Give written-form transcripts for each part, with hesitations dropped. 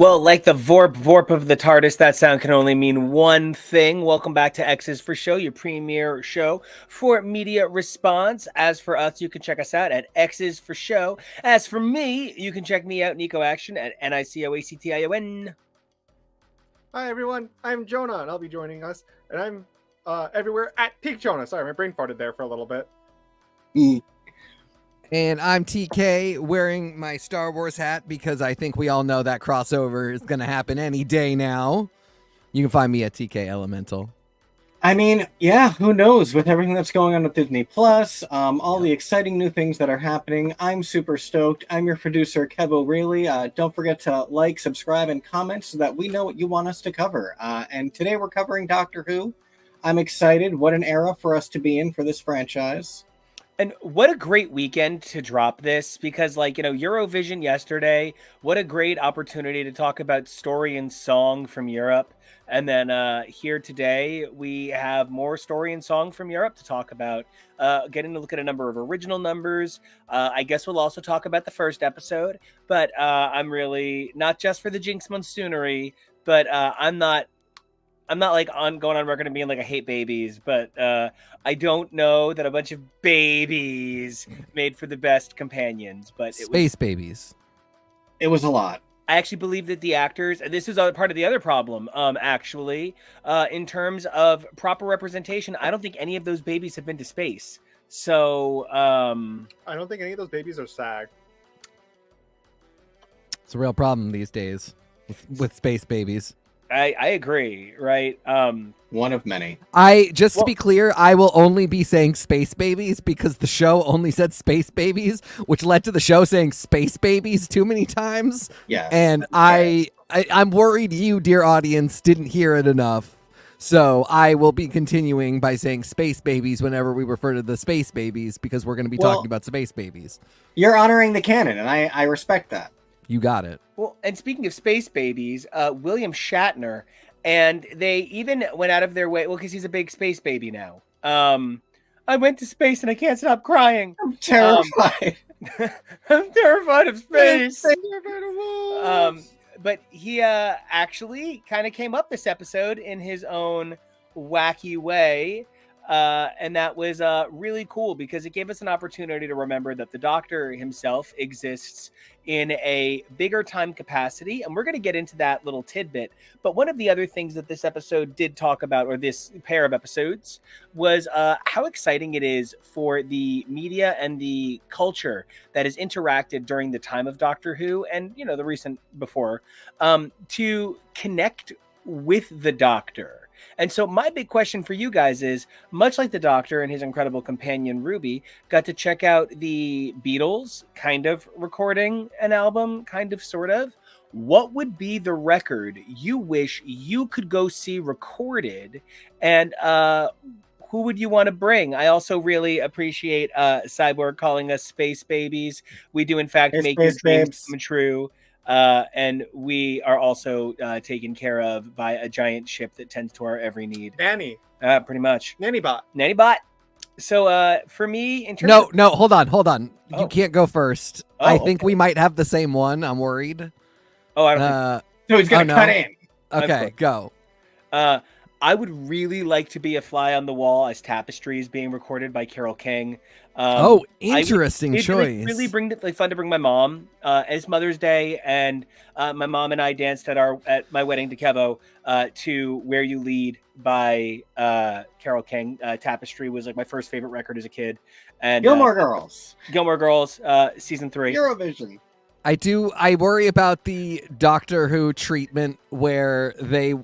Well, like the vorp of the TARDIS, that sound can only mean one thing. Welcome back to X's for Show, your premier show for media response. As for us, you can check us out at X's for Show. As for me, you can check me out, Nico Action, at NICOACTION. Hi everyone, I'm Jonah, and I'll be joining us, and I'm everywhere at Peak Jonah. Sorry, my brain farted there for a little bit. And I'm TK, wearing my Star Wars hat because I think we all know that crossover is going to happen any day now. You can find me at TK Elemental. I mean, yeah, who knows? With everything that's going on with Disney Plus, all the exciting new things that are happening, I'm super stoked. I'm your producer, Kev O'Reilly. Don't forget to like, subscribe, and comment so that we know what you want us to cover. And today we're covering Doctor Who. I'm excited. What an era for us to be in for this franchise. And what a great weekend to drop this, because Eurovision yesterday, what a great opportunity to talk about story and song from Europe. And then here today, we have more story and song from Europe to talk about, getting to look at a number of original numbers. I guess we'll also talk about the first episode, but I'm really, not just for the Jinkx Monsoonery, but I'm not like going on record and being like I hate babies, but I don't know that a bunch of babies made for the best companions. But Space babies. It was a lot. I actually believe that the actors, and this is part of the other problem, in terms of proper representation, I don't think any of those babies have been to space. So I don't think any of those babies are SAG. It's a real problem these days with space babies. I agree, right? One of many. To be clear, I will only be saying space babies because the show only said space babies, which led to the show saying space babies too many times. Yes. And I'm worried you, dear audience, didn't hear it enough. So I will be continuing by saying space babies whenever we refer to the space babies, because we're going to be talking about space babies. You're honoring the canon, and I respect that. You got it. Well, and speaking of space babies, William Shatner, and they even went out of their way, because he's a big space baby now. I went to space and I can't stop crying. I'm terrified. I'm terrified of space. Terrified of wolves. But he actually kind of came up this episode in his own wacky way. And that was really cool because it gave us an opportunity to remember that the Doctor himself exists in a bigger time capacity. And we're going to get into that little tidbit. But one of the other things that this episode did talk about, or this pair of episodes, was how exciting it is for the media and the culture that has interacted during the time of Doctor Who and, the recent before, to connect with the Doctor. And so my big question for you guys is, much like the Doctor and his incredible companion Ruby got to check out the Beatles kind of recording an album, kind of, sort of, what would be the record you wish you could go see recorded? And who would you want to bring? I also really appreciate Cyborg calling us space babies. We do, in fact, make your dreams come true. And we are also taken care of by a giant ship that tends to our every need. Nanny. Pretty much. Nannybot. So for me, in terms No, hold on. Oh. You can't go first. I think we might have the same one. I'm worried. Oh, I don't think So he's going to cut in. Okay, go. I would really like to be a fly on the wall as Tapestry is being recorded by Carole King. Interesting choice. Really fun to bring my mom as Mother's Day, and my mom and I danced at my wedding to Kevo to "Where You Lead" by Carole King. Tapestry was like my first favorite record as a kid. And Gilmore Girls, season 3. Eurovision. I worry about the Doctor Who treatment where they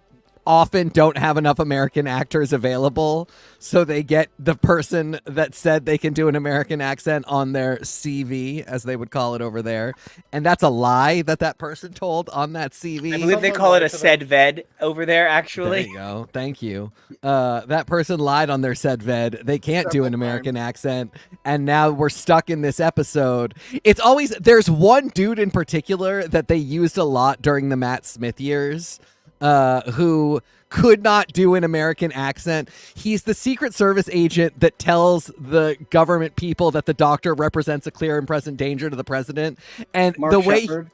often don't have enough American actors available, so they get the person that said they can do an American accent on their CV, as they would call it over there, and that's a lie that person told on that CV. I believe they call it a SEDVED over there, actually. There you go. Thank you. That person lied on their SEDVED. They can't do an American accent, and now we're stuck in this episode. There's one dude in particular that they used a lot during the Matt Smith years, who could not do an American accent. He's the Secret Service agent that tells the government people that the Doctor represents a clear and present danger to the president. And Mark the way Shepard.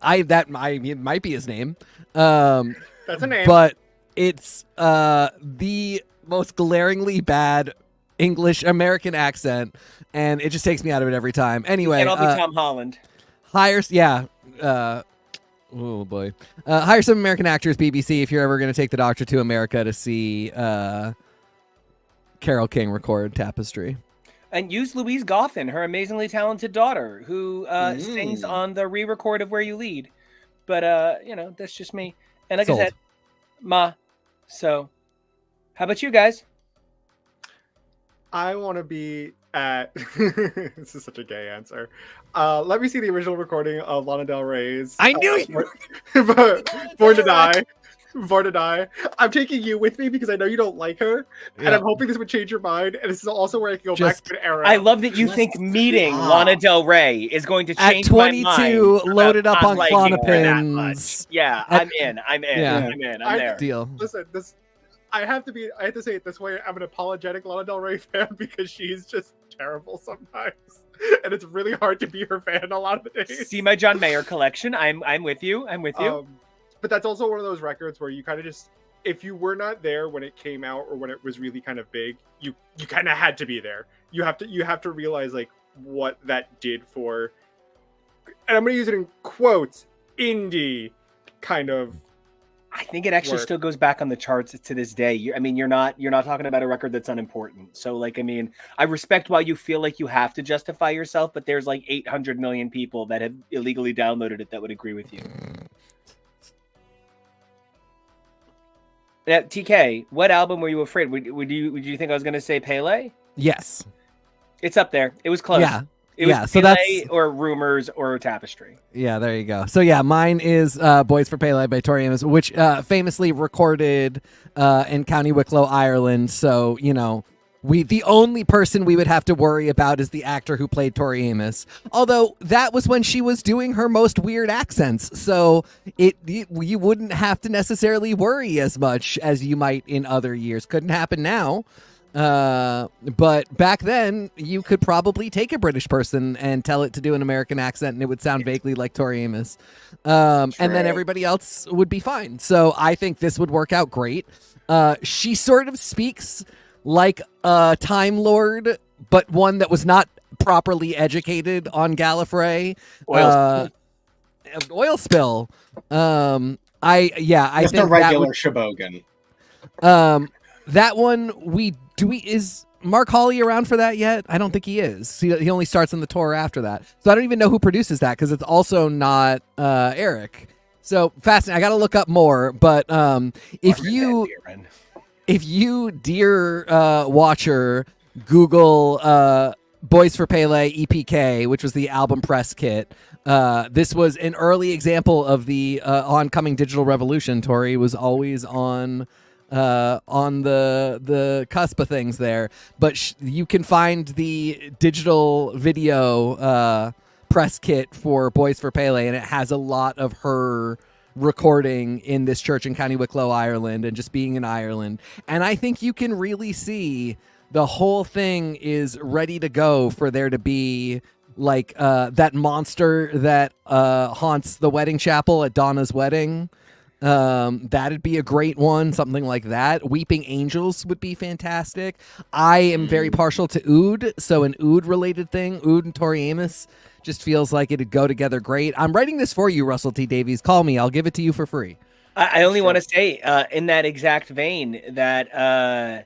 it might be his name. That's a name. But it's the most glaringly bad English American accent, and it just takes me out of it every time. Anyway, and I'll be Tom Holland. Hire some American actors, BBC, if you're ever going to take the Doctor to America to see Carole King record Tapestry. And use Louise Goffin, her amazingly talented daughter, who sings on the re-record of Where You Lead. But, that's just me. And like I said, So, how about you guys? I want to be at... This is such a gay answer. Let me see the original recording of Lana Del Rey's... I knew you Born to Die. Born to Die. I'm taking you with me because I know you don't like her, and I'm hoping this would change your mind. And this is also where I can go back to an era. I love that you think meeting Lana Del Rey is going to change at 22, my mind loaded up on liking her that Clonopins. much. Yeah, I'm in. I'm there. Deal. Listen, I have to say it this way. I'm an apologetic Lana Del Rey fan because she's just terrible sometimes, and it's really hard to be her fan a lot of the days. See my John Mayer collection. I'm with you. But that's also one of those records where you kind of just, if you were not there when it came out or when it was really kind of big, you kind of had to be there. You have to realize like what that did for, and I'm going to use it in quotes, indie kind of. I think it actually still goes back on the charts to this day. You're not talking about a record that's unimportant. So I respect why you feel like you have to justify yourself, but there's like 800 million people that have illegally downloaded it that would agree with you. Now, TK, what album were you afraid? Would you think I was going to say Pele? Yes. It's up there. It was close. Yeah. It was so Pele that's or Rumors or Tapestry. Yeah, there you go. So yeah, mine is Boys for Pele by Tori Amos, which famously recorded in County Wicklow, Ireland. So, the only person we would have to worry about is the actor who played Tori Amos. Although that was when she was doing her most weird accents. So you wouldn't have to necessarily worry as much as you might in other years. Couldn't happen now. But back then you could probably take a British person and tell it to do an American accent and it would sound vaguely like Tori Amos. And then everybody else would be fine. So I think this would work out great. She sort of speaks like a Time Lord, but one that was not properly educated on Gallifrey. Oil spill. I Just think a regular Shebogan. That one is Mark Hawley around for that yet? I don't think he is. He only starts in the tour after that. So I don't even know who produces that because it's also not Eric. So fascinating. I got to look up more. But if you, dear watcher, Google Boys for Pele EPK, which was the album press kit, this was an early example of the oncoming digital revolution. Tori was always on the cusp of things there, but you can find the digital video press kit for Boys for Pele, and it has a lot of her recording in this church in County Wicklow, Ireland, and just being in Ireland. And I think you can really see the whole thing is ready to go for there to be like that monster that haunts the wedding chapel at Donna's wedding. That'd be a great one, something like that. Weeping Angels would be fantastic. I am very partial to Oud, so an Oud related thing, Oud and Tori Amos, just feels like it'd go together great. I'm writing this for you, Russell T Davies. Call me, I'll give it to you for free. I only want to say in that exact vein that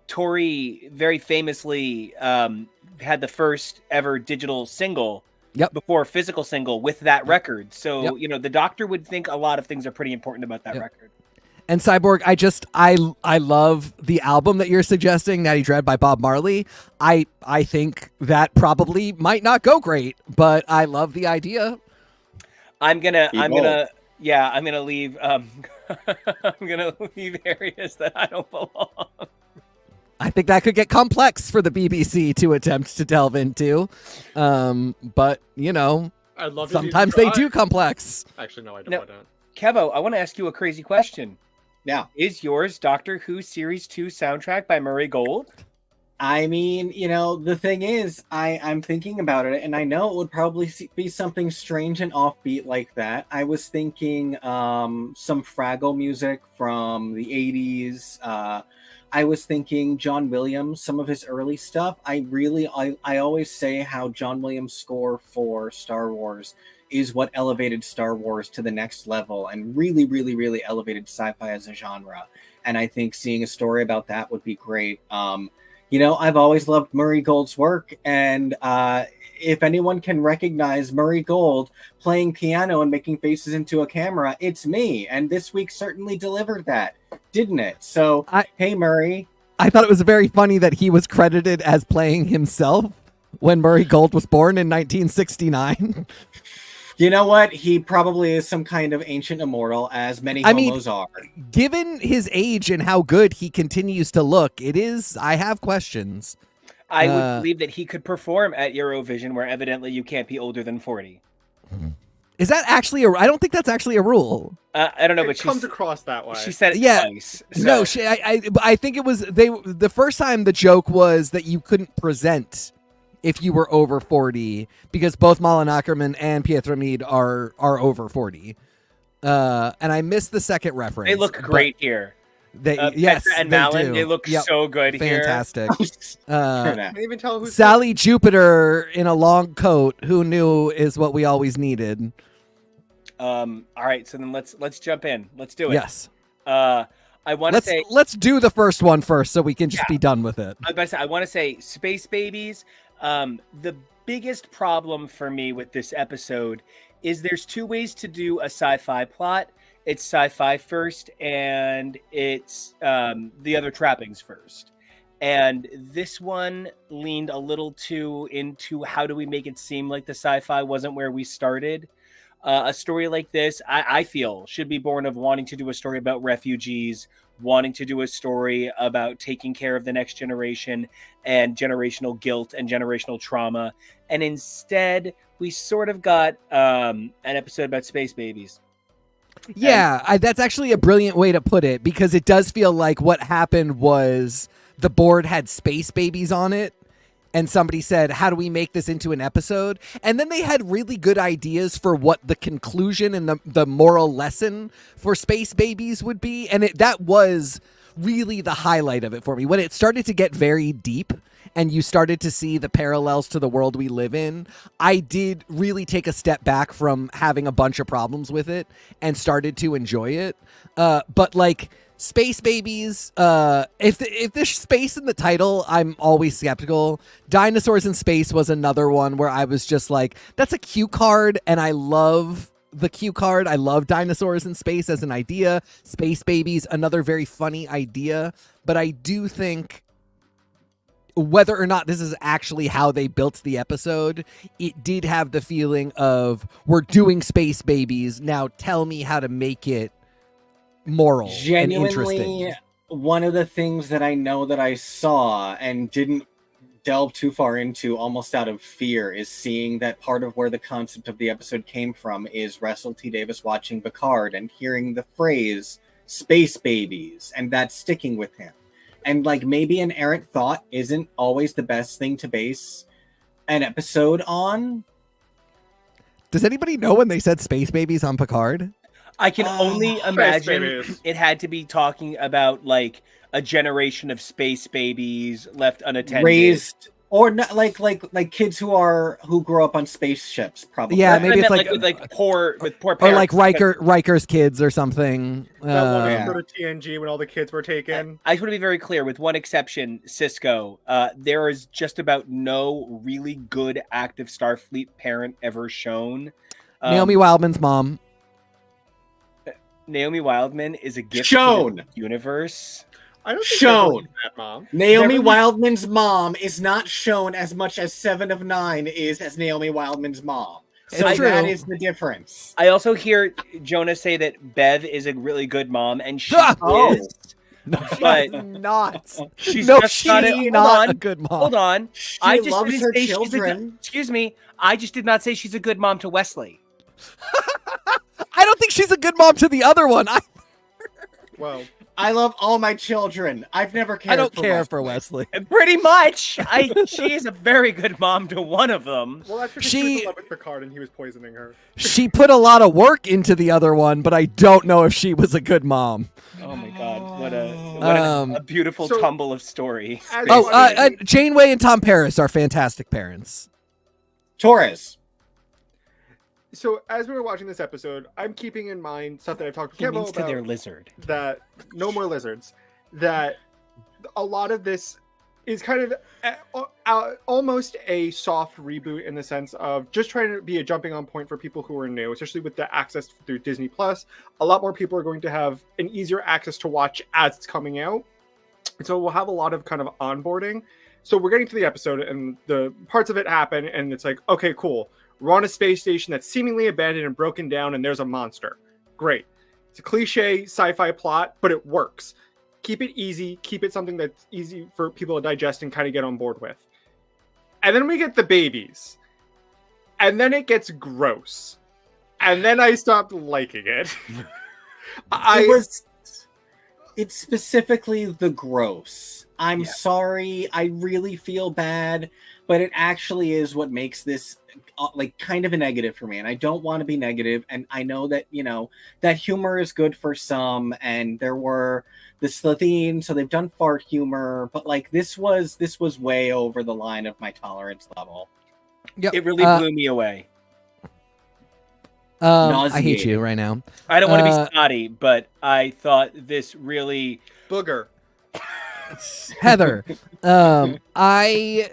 Tori very famously had the first ever digital single before a physical single with that record. So, the doctor would think a lot of things are pretty important about that record. And Cyborg, I love the album that you're suggesting, Natty Dread by Bob Marley. I think that probably might not go great, but I love the idea. I'm gonna leave I'm gonna leave areas that I don't belong. I think that could get complex for the BBC to attempt to delve into. But, I'd love sometimes they do complex. Actually, no, I don't want to. Kevo, I want to ask you a crazy question. Yeah. Is yours Doctor Who Series 2 soundtrack by Murray Gold? I mean, the thing is, I'm thinking about it, and I know it would probably be something strange and offbeat like that. I was thinking some Fraggle music from the 80s. I was thinking John Williams, some of his early stuff. I always say how John Williams' score for Star Wars is what elevated Star Wars to the next level and really, really, really elevated sci-fi as a genre. And I think seeing a story about that would be great. I've always loved Murray Gold's work, and if anyone can recognize Murray Gold playing piano and making faces into a camera, it's me. And this week certainly delivered that, didn't it? So, hey, Murray. I thought it was very funny that he was credited as playing himself when Murray Gold was born in 1969. You know what? He probably is some kind of ancient immortal, as many homos are. Given his age and how good he continues to look, I have questions. I would believe that he could perform at Eurovision, where evidently you can't be older than 40. Is that actually I don't think that's actually a rule. I don't know, but it comes across that way. She said it twice. So. No, I think it was the first time the joke was that you couldn't present if you were over 40, because both Malin Ackerman and Pietro Mead are over 40. And I missed the second reference. They look great here. Yes, Petra and Malin, they look so good Fantastic. Can't even tell who's Sally Jupiter in a long coat, who knew, is what we always needed. All right, so then let's jump in. Let's do it. Yes. I want to say let's do the first one first, so we can just be done with it. I want to say Space Babies. The biggest problem for me with this episode is there's two ways to do a sci-fi plot. It's sci-fi first, and it's the other trappings first. And this one leaned a little too into how do we make it seem like the sci-fi wasn't where we started. A story like this, I feel, should be born of wanting to do a story about refugees, wanting to do a story about taking care of the next generation and generational guilt and generational trauma. And instead, we sort of got an episode about space babies. Yeah, that's actually a brilliant way to put it, because it does feel like what happened was the board had space babies on it, and somebody said, how do we make this into an episode? And then they had really good ideas for what the conclusion and the moral lesson for space babies would be. And that was really the highlight of it for me. When it started to get very deep and you started to see the parallels to the world we live in, I did really take a step back from having a bunch of problems with it and started to enjoy it. But like, space babies, if there's space in the title, I'm always skeptical. Dinosaurs in Space was another one where I was just like, that's a cue card, and I love the cue card. I love dinosaurs in space as an idea. Space babies, another very funny idea. But I do think whether or not this is actually how they built the episode, it did have the feeling of, we're doing space babies, now tell me how to make it moral and interesting. One of the things that I know that I saw and didn't delve too far into, almost out of fear, is seeing that part of where the concept of the episode came from is Russell T Davies watching Picard and hearing the phrase space babies, and that's sticking with him. And like, maybe an errant thought isn't always the best thing to base an episode on. Does anybody know when they said space babies on Picard? I can only imagine it had to be talking about like a generation of space babies left unattended, raised, or not, like kids who grow up on spaceships, probably. Yeah, maybe it's like poor parents, or like Riker's kids or something. That one go to TNG when all the kids were taken. I just want to be very clear, with one exception, Cisco. There is just about no really good active Starfleet parent ever shown. Naomi Wildman's mom. Naomi Wildman is a gift shown to the universe. I don't think shown. That mom. Naomi Wildman's mom is not shown as much as 7 of 9 is as Naomi Wildman's mom. So that is the difference. I also hear Jonah say that Bev is a really good mom, and she is. No, but not. She's not a good mom. Hold on. She I just loves her say children. Excuse me. I just did not say she's a good mom to Wesley. I don't think she's a good mom to the other one. Well, I love all my children. I've never cared. I don't for care Wesley. for Wesley. Pretty much. She is a very good mom to one of them. Well, that's because she was in love with Picard and he was poisoning her. She put a lot of work into the other one, but I don't know if she was a good mom. Oh my god, what a beautiful so- tumble of story. Janeway and Tom Paris are fantastic parents. Torres. So as we were watching this episode, I'm keeping in mind stuff that I've talked to He Kevo means to about. their lizard. That no more lizards. That a lot of this is kind of almost a soft reboot in the sense of just trying to be a jumping on point for people who are new, especially with the access through Disney Plus. A lot more people are going to have an easier access to watch as it's coming out. And so we'll have a lot of kind of onboarding. So we're getting to the episode and the parts of it happen and it's like, okay, cool. We're on a space station that's seemingly abandoned and broken down and there's a monster. Great. It's a cliche sci-fi plot, but it works. Keep it easy. Keep it something that's easy for people to digest and kind of get on board with. And then we get the babies. And then it gets gross. And then I stopped liking it. It's specifically the gross. I'm sorry. I really feel bad, but it actually is what makes this like kind of a negative for me. And I don't want to be negative. And I know that, that humor is good for some. And there were the Slitheen, so they've done fart humor, but like this was way over the line of my tolerance level. Yep. It really blew me away. I hate you right now. I don't want to be snotty, but I thought this really booger. Heather, I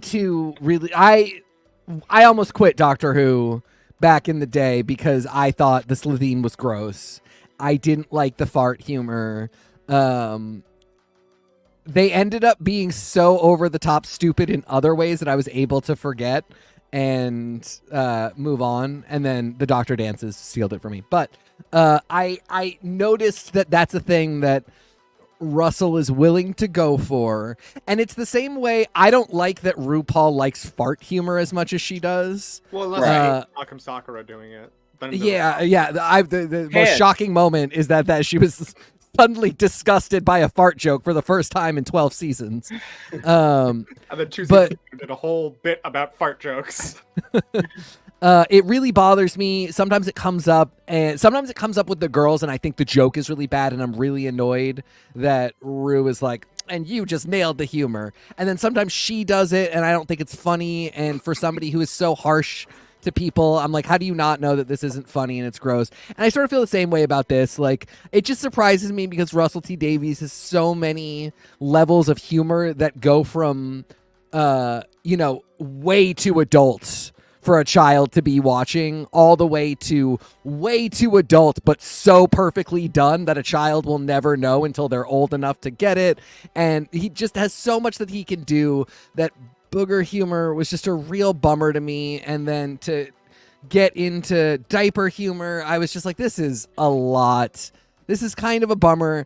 too really I almost quit Doctor Who back in the day because I thought the Slitheen was gross. I didn't like the fart humor. They ended up being so over the top stupid in other ways that I was able to forget and move on. And then the Doctor dances sealed it for me. But I noticed that that's a thing that Russell is willing to go for. And it's the same way I don't like that RuPaul likes fart humor as much as she does. Well, unless Akam Sakura doing it. The most shocking moment is that she was suddenly disgusted by a fart joke for the first time in 12 seasons. And then Tuesday did a whole bit about fart jokes. It really bothers me. Sometimes it comes up with the girls, and I think the joke is really bad, and I'm really annoyed that Rue is like, and you just nailed the humor. And then sometimes she does it, and I don't think it's funny. And for somebody who is so harsh to people, I'm like, how do you not know that this isn't funny and it's gross? And I sort of feel the same way about this. Like, it just surprises me because Russell T Davies has so many levels of humor that go from, way too adult for a child to be watching all the way to way too adult, but so perfectly done that a child will never know until they're old enough to get it. And he just has so much that he can do that booger humor was just a real bummer to me. And then to get into diaper humor, I was just like, this is a lot. This is kind of a bummer.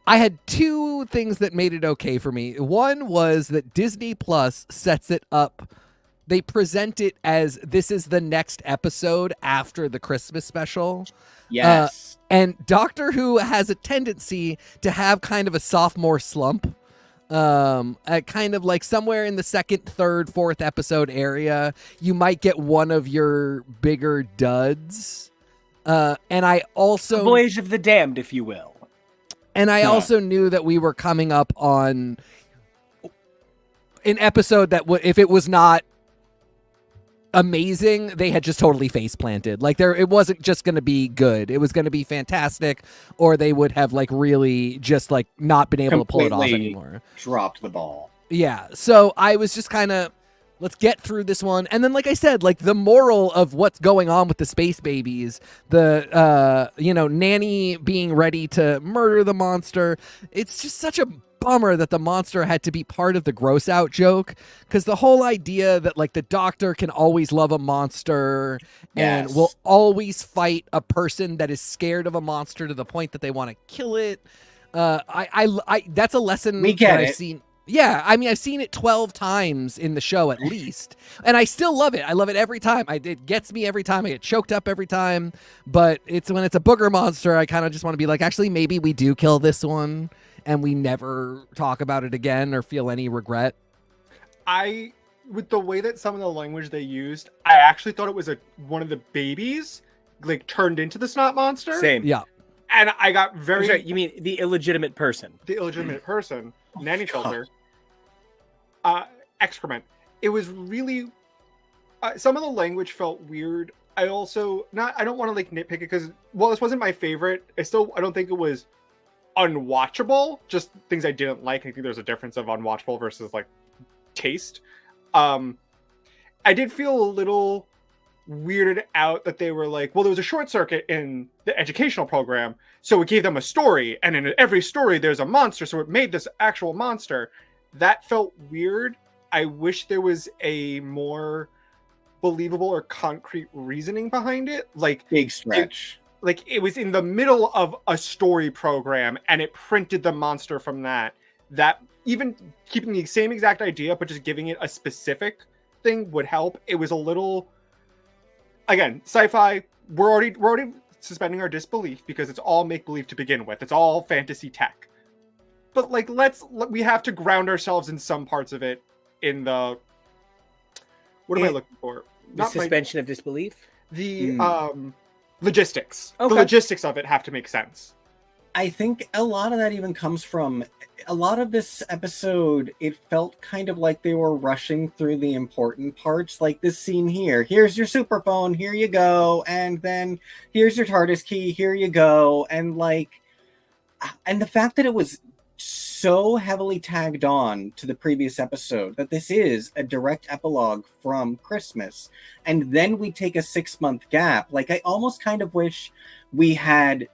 I had two things that made it okay for me. One was that Disney Plus sets it up. They present it as this is the next episode after the Christmas special. Yes. And Doctor Who has a tendency to have kind of a sophomore slump. Kind of like somewhere in the second, third, fourth episode area, you might get one of your bigger duds. And I also... The Voyage of the Damned, if you will. And I also knew that we were coming up on an episode that if it was not amazing, they had just totally face planted. Like it wasn't just going to be good. It was going to be fantastic, or they would have like really just like not been able to pull it off anymore. Dropped the ball. Yeah. So I was just kind of, let's get through this one. And then, like I said, like the moral of what's going on with the space babies, the, nanny being ready to murder the monster. It's just such a bummer that the monster had to be part of the gross out joke, because the whole idea that like the Doctor can always love a monster and will always fight a person that is scared of a monster to the point that they want to kill it. I that's a lesson that I've seen. Yeah, I mean, I've seen it 12 times in the show at least, and I still love it. I love it every time. It gets me every time. I get choked up every time, but it's when it's a booger monster, I kind of just want to be like, actually, maybe we do kill this one, and we never talk about it again or feel any regret. With the way that some of the language they used, I actually thought it was one of the babies, like, turned into the snot monster. Same. Yeah. And I got very... Sorry, you mean the illegitimate person. The illegitimate person. Nanny filter. Excrement. It was really... some of the language felt weird. I also... I don't want to, like, nitpick it because, well, this wasn't my favorite. I don't think it was unwatchable. Just things I didn't like. I think there's a difference of unwatchable versus, like, taste. I did feel a little weirded out that they were like, well, there was a short circuit in the educational program, so it gave them a story, and in every story there's a monster, so it made this actual monster. That felt weird. I wish there was a more believable or concrete reasoning behind it. Like, big stretch. It was in the middle of a story program, and it printed the monster from that. That, even keeping the same exact idea, but just giving it a specific thing would help. It was a little... Again, sci-fi, we're already suspending our disbelief because it's all make-believe to begin with. It's all fantasy tech. But, like, we have to ground ourselves in some parts of it in the... What am I looking for? The suspension of disbelief? The logistics. Okay. The logistics of it have to make sense. I think a lot of that even comes from a lot of this episode. It felt kind of like they were rushing through the important parts, like this scene here. Here's your super phone, here you go. And then here's your TARDIS key, here you go. And the fact that it was so heavily tagged on to the previous episode that this is a direct epilogue from Christmas. And then we take a 6-month gap. Like, I almost kind of wish we had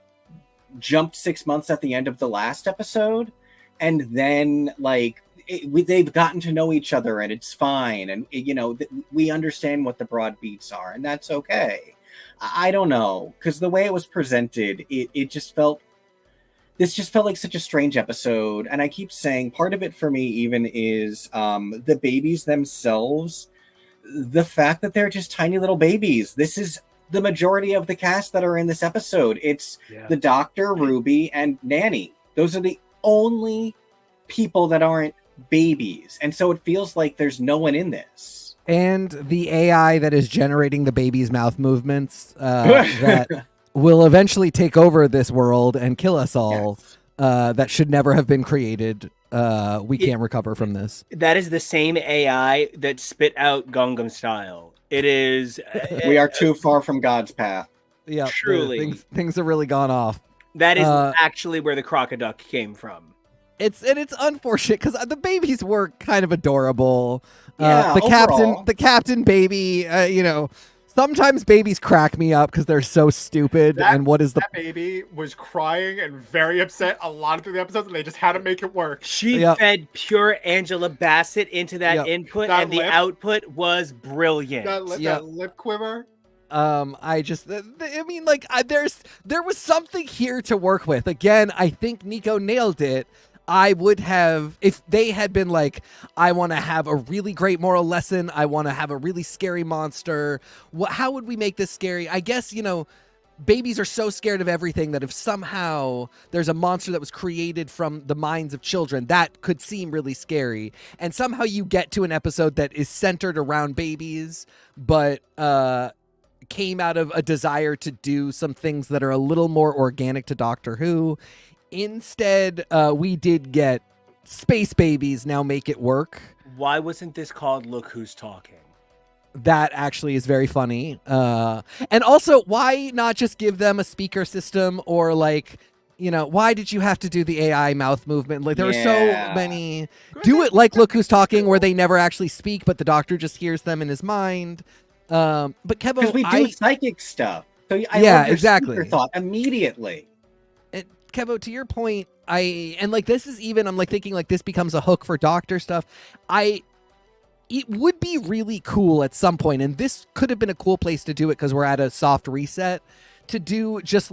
jumped 6 months at the end of the last episode, and then they've gotten to know each other and it's fine, and we understand what the broad beats are, and that's okay. I don't know, because the way it was presented, it just felt like such a strange episode. And I keep saying part of it for me even is the babies themselves, the fact that they're just tiny little babies. This is the majority of the cast that are in this episode. It's the Doctor, Ruby, and Nanny. Those are the only people that aren't babies. And so it feels like there's no one in this. And the AI that is generating the baby's mouth movements that will eventually take over this world and kill us all. Yes. That should never have been created. We can't recover from this. That is the same AI that spit out Gangnam Style. It is. We are too far from God's path. Yeah, truly. Things have really gone off. That is actually where the crocoduck came from. It's unfortunate because the babies were kind of adorable. Yeah, the captain baby. Sometimes babies crack me up because they're so stupid. That baby was crying and very upset a lot of the episodes, and they just had to make it work. She fed pure Angela Bassett into that input, and the output was brilliant. That lip quiver. There was something here to work with. Again, I think Nico nailed it. I would have, if they had been like, I want to have a really great moral lesson, I want to have a really scary monster, how would we make this scary? I guess, babies are so scared of everything that if somehow there's a monster that was created from the minds of children, that could seem really scary. And somehow you get to an episode that is centered around babies, but came out of a desire to do some things that are a little more organic to Doctor Who. Instead, we did get space babies now make it work. Why wasn't this called Look Who's Talking? That actually is very funny. And also, why not just give them a speaker system, or why did you have to do the AI mouth movement? Like, there are so many. Do it like Look Who's Talking, where they never actually speak, but the Doctor just hears them in his mind. But Kevo, because we do psychic stuff. So I love your thought immediately. Kevo, to your point, this is even, I'm thinking this becomes a hook for Doctor stuff. It would be really cool at some point, and this could have been a cool place to do it because we're at a soft reset, to do just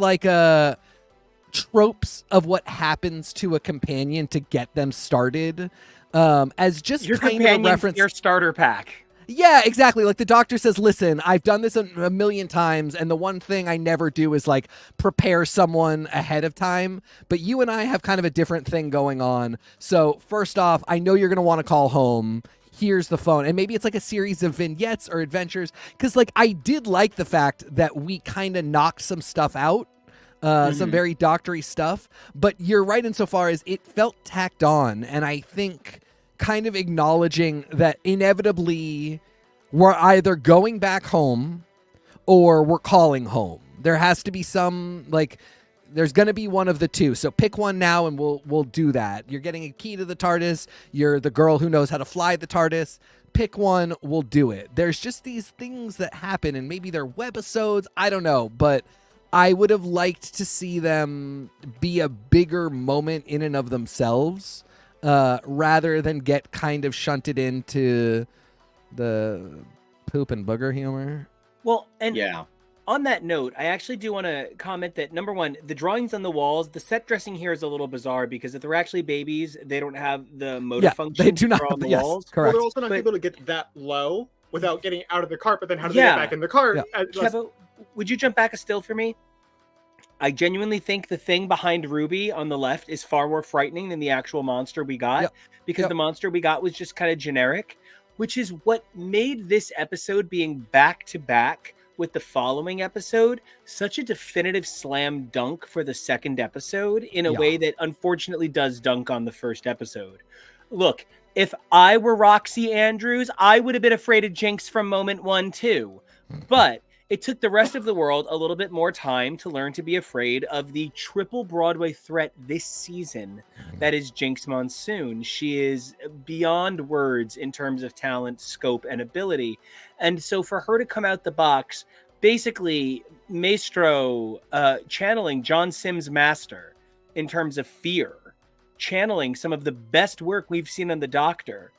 tropes of what happens to a companion to get them started. as just Your kind of a companion reference. your starter pack. Yeah, exactly. Like the doctor says, listen, I've done this a million times, and the one thing I never do is like prepare someone ahead of time. But you and I have kind of a different thing going on. So first off, I know you're going to want to call home. Here's the phone. And maybe it's like a series of vignettes or adventures. Because like I did like the fact that we kind of knocked some stuff out. Some very doctory stuff. But you're right insofar as it felt tacked on. And I think kind of acknowledging that inevitably we're either going back home or we're calling home. There has to be some, like, there's going to be one of the two. So pick one now and we'll do that. You're getting a key to the TARDIS. You're the girl who knows how to fly the TARDIS. Pick one, we'll do it. There's just these things that happen, and maybe they're webisodes. I don't know, but I would have liked to see them be a bigger moment in and of themselves. Rather than get kind of shunted into the poop and booger humor. Well, and Yeah. on that note, I actually do want to comment that, number one, the drawings on the walls, the set dressing here is a little bizarre because if they're actually babies, they don't have the motor function they do not on the yes, walls. Well, correct. they're also not But- able to get that low without getting out of the cart. But then how do they get back in the cart? Kevo, would you jump back a still for me? I genuinely think the thing behind Ruby on the left is far more frightening than the actual monster we got, because the monster we got was just kind of generic, which is what made this episode being back to back with the following episode such a definitive slam dunk for the second episode in a way that unfortunately does dunk on the first episode. Look, if I were Roxy Andrews, I would have been afraid of Jinkx from moment one too. But it took the rest of the world a little bit more time to learn to be afraid of the triple Broadway threat this season that is Jinkx Monsoon. She is beyond words in terms of talent, scope, and ability. And so for her to come out the box, basically Maestro channeling John Sims' Master in terms of fear, channeling some of the best work we've seen on the Doctor.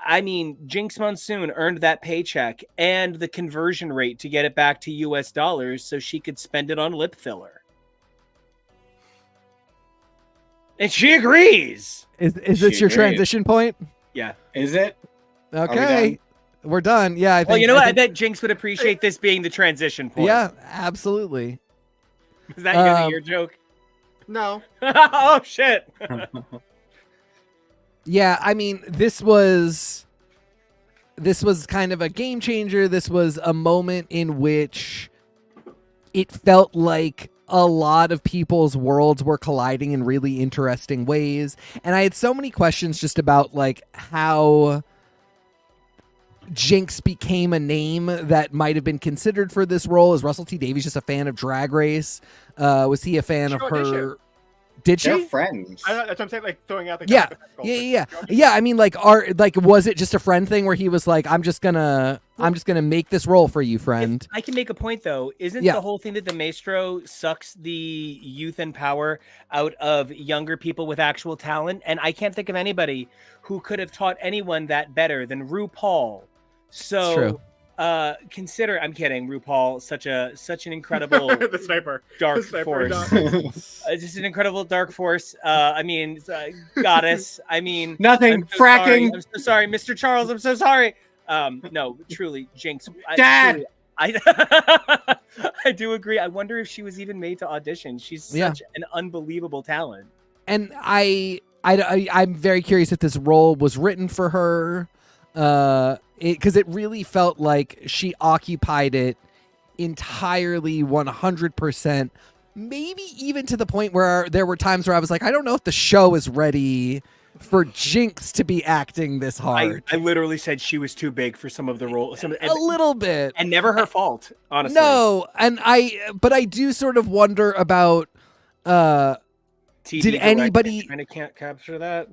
I mean, Jinkx Monsoon earned that paycheck and the conversion rate to get it back to US dollars so she could spend it on lip filler. And she agrees. Is this your transition point? Yeah. Is it? Okay. We're done. Yeah, I think. Well, you know what? I bet Jinkx would appreciate this being the transition point. Yeah, absolutely. Is that your joke? No. Oh, shit. Yeah, I mean, this was kind of a game changer. This was a moment in which it felt like a lot of people's worlds were colliding in really interesting ways. And I had so many questions just about like how Jinkx became a name that might have been considered for this role. Is Russell T Davies just a fan of Drag Race? Was he a fan of her? Did she? They're friends. That's what I'm saying, like throwing out the Yeah. I mean, was it just a friend thing where he was like, I'm just gonna make this role for you, friend. If I can make a point though. Isn't the whole thing that the Maestro sucks the youth and power out of younger people with actual talent? And I can't think of anybody who could have taught anyone that better than RuPaul. So true. Consider, I'm kidding, RuPaul, such an incredible the sniper dark sniper force. Just an incredible dark force. I mean, goddess. I mean, nothing. I'm so Fracking. Sorry. I'm so sorry, Mr. Charles. I'm so sorry. No, truly, Jinkx. Dad. I do agree. I wonder if she was even made to audition. She's such an unbelievable talent. And I'm very curious if this role was written for her. Because it really felt like she occupied it entirely 100%, maybe even to the point where there were times where I was like, I don't know if the show is ready for Jinkx to be acting this hard. I literally said she was too big for some of the roles. A little bit. And never her fault, honestly. No, but I do sort of wonder about did anybody trying to can't capture that?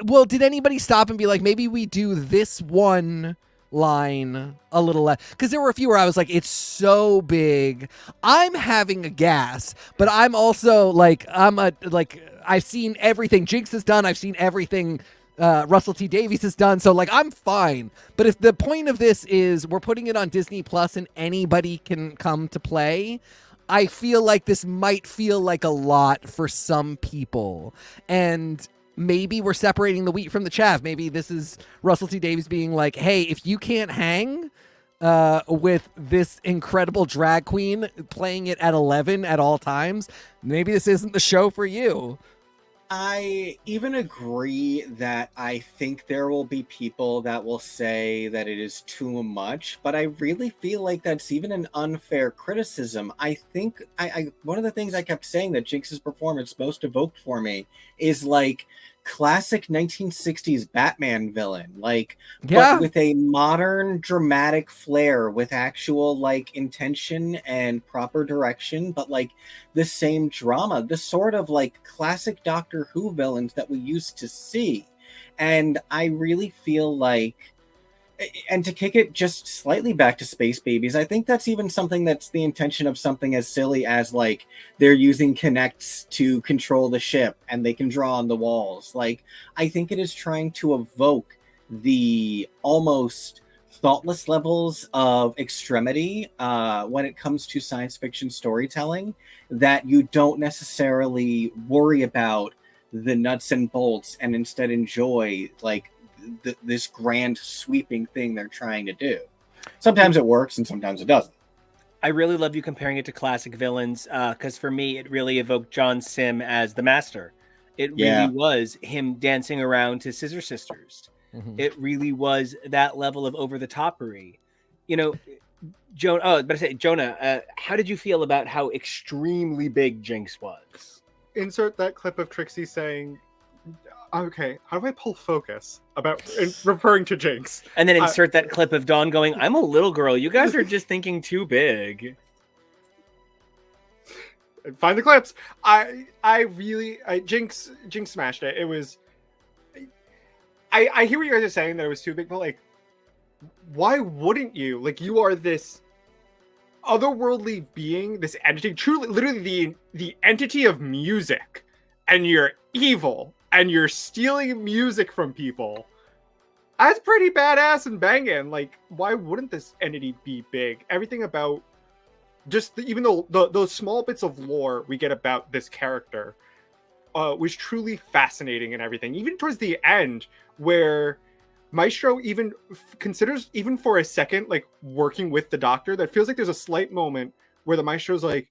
Well, did anybody stop and be like, maybe we do this one line a little less? Because there were a few where I was like, it's so big. I'm having a gas, but I'm also like, I've seen everything Jinkx has done. I've seen everything Russell T Davies has done. So like, I'm fine. But if the point of this is we're putting it on Disney Plus and anybody can come to play, I feel like this might feel like a lot for some people. And maybe we're separating the wheat from the chaff. Maybe this is Russell T Davies being like, hey, if you can't hang with this incredible drag queen playing it at 11 at all times, maybe this isn't the show for you. I even agree that I think there will be people that will say that it is too much, but I really feel like that's even an unfair criticism. I think I one of the things I kept saying that Jinkx's performance most evoked for me is like classic 1960s Batman villain, like, but with a modern dramatic flair, with actual like intention and proper direction, but like the same drama, the sort of like classic Doctor Who villains that we used to see. And I really feel like, and to kick it just slightly back to Space Babies, I think that's even something that's the intention of something as silly as like they're using Kinects to control the ship and they can draw on the walls. Like, I think it is trying to evoke the almost thoughtless levels of extremity when it comes to science fiction storytelling, that you don't necessarily worry about the nuts and bolts and instead enjoy like this grand sweeping thing they're trying to do. Sometimes it works and sometimes it doesn't. I really love you comparing it to classic villains, because for me it really evoked John Sim as the Master. It really was him dancing around to Scissor Sisters. It really was that level of over the toppery. You know, Jonah, how did you feel about how extremely big Jinkx was? Insert that clip of Trixie saying, okay, how do I pull focus about referring to Jinkx? And then insert that clip of Dawn going, I'm a little girl. You guys are just thinking too big. Find the clips. Jinkx smashed it. It was, I hear what you guys are saying that it was too big, but like, why wouldn't you? Like, you are this otherworldly being, this entity, truly, literally the entity of music, and you're evil, and you're stealing music from people. That's pretty badass and banging. Like, why wouldn't this entity be big? Everything about just even though those small bits of lore we get about this character was truly fascinating and everything. Even towards the end, where Maestro even considers, even for a second, like working with the Doctor, that feels like there's a slight moment where the Maestro's like,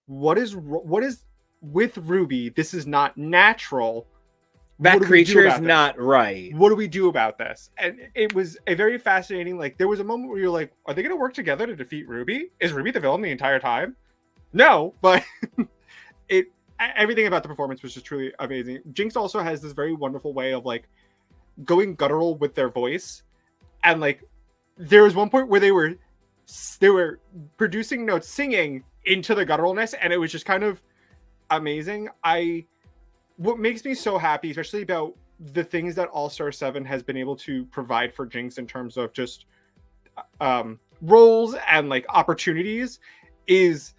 what is with Ruby? This is not natural. That creature is not right. What do we do about this? And it was a very fascinating, like, there was a moment where you're like, are they going to work together to defeat Ruby? Is Ruby the villain the entire time? No, but everything about the performance was just truly amazing. Jinkx also has this very wonderful way of like going guttural with their voice. And like, there was one point where they were producing notes, singing into the gutturalness, and it was just kind of amazing. What makes me so happy, especially about the things that All-Star 7 has been able to provide for Jinkx in terms of just roles and like opportunities, is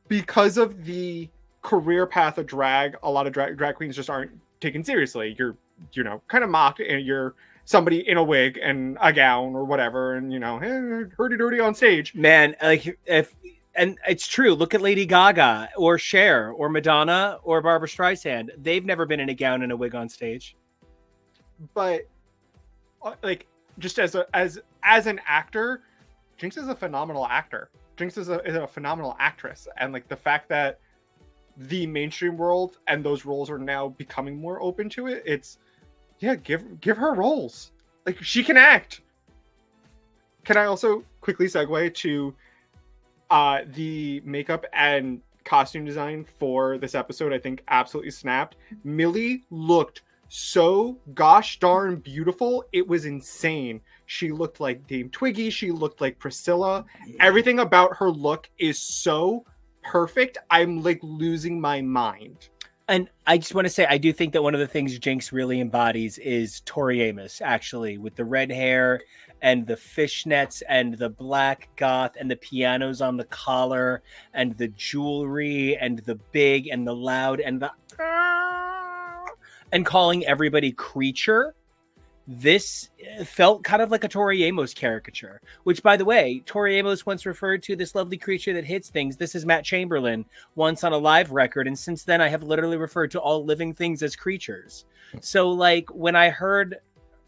because of the career path of drag. A lot of drag queens just aren't taken seriously. You're, kind of mocked, and you're somebody in a wig and a gown or whatever, and hurdy-durdy on stage. Man, like, and it's true. Look at Lady Gaga or Cher or Madonna or Barbara Streisand. They've never been in a gown and a wig on stage. But like, just as an actor, Jinkx is a phenomenal actor. Jinkx is a phenomenal actress, and like the fact that the mainstream world and those roles are now becoming more open to it, it's give her roles. Like, she can act. Can I also quickly segue to the makeup and costume design for this episode? I think absolutely snapped. Millie looked so gosh darn beautiful. It was insane. She looked like Dame Twiggy. She looked like Priscilla. Everything about her look is so perfect. I'm like losing my mind. And I just want to say, I do think that one of the things Jinkx really embodies is Tori Amos, actually, with the red hair and the fishnets and the black goth and the pianos on the collar and the jewelry and the big and the loud and the and calling everybody creature. this felt kind of like a Tori Amos caricature, which, by the way, Tori Amos once referred to this lovely creature that hits things. This is Matt Chamberlain once on a live record. And since then, I have literally referred to all living things as creatures. So, like, when I heard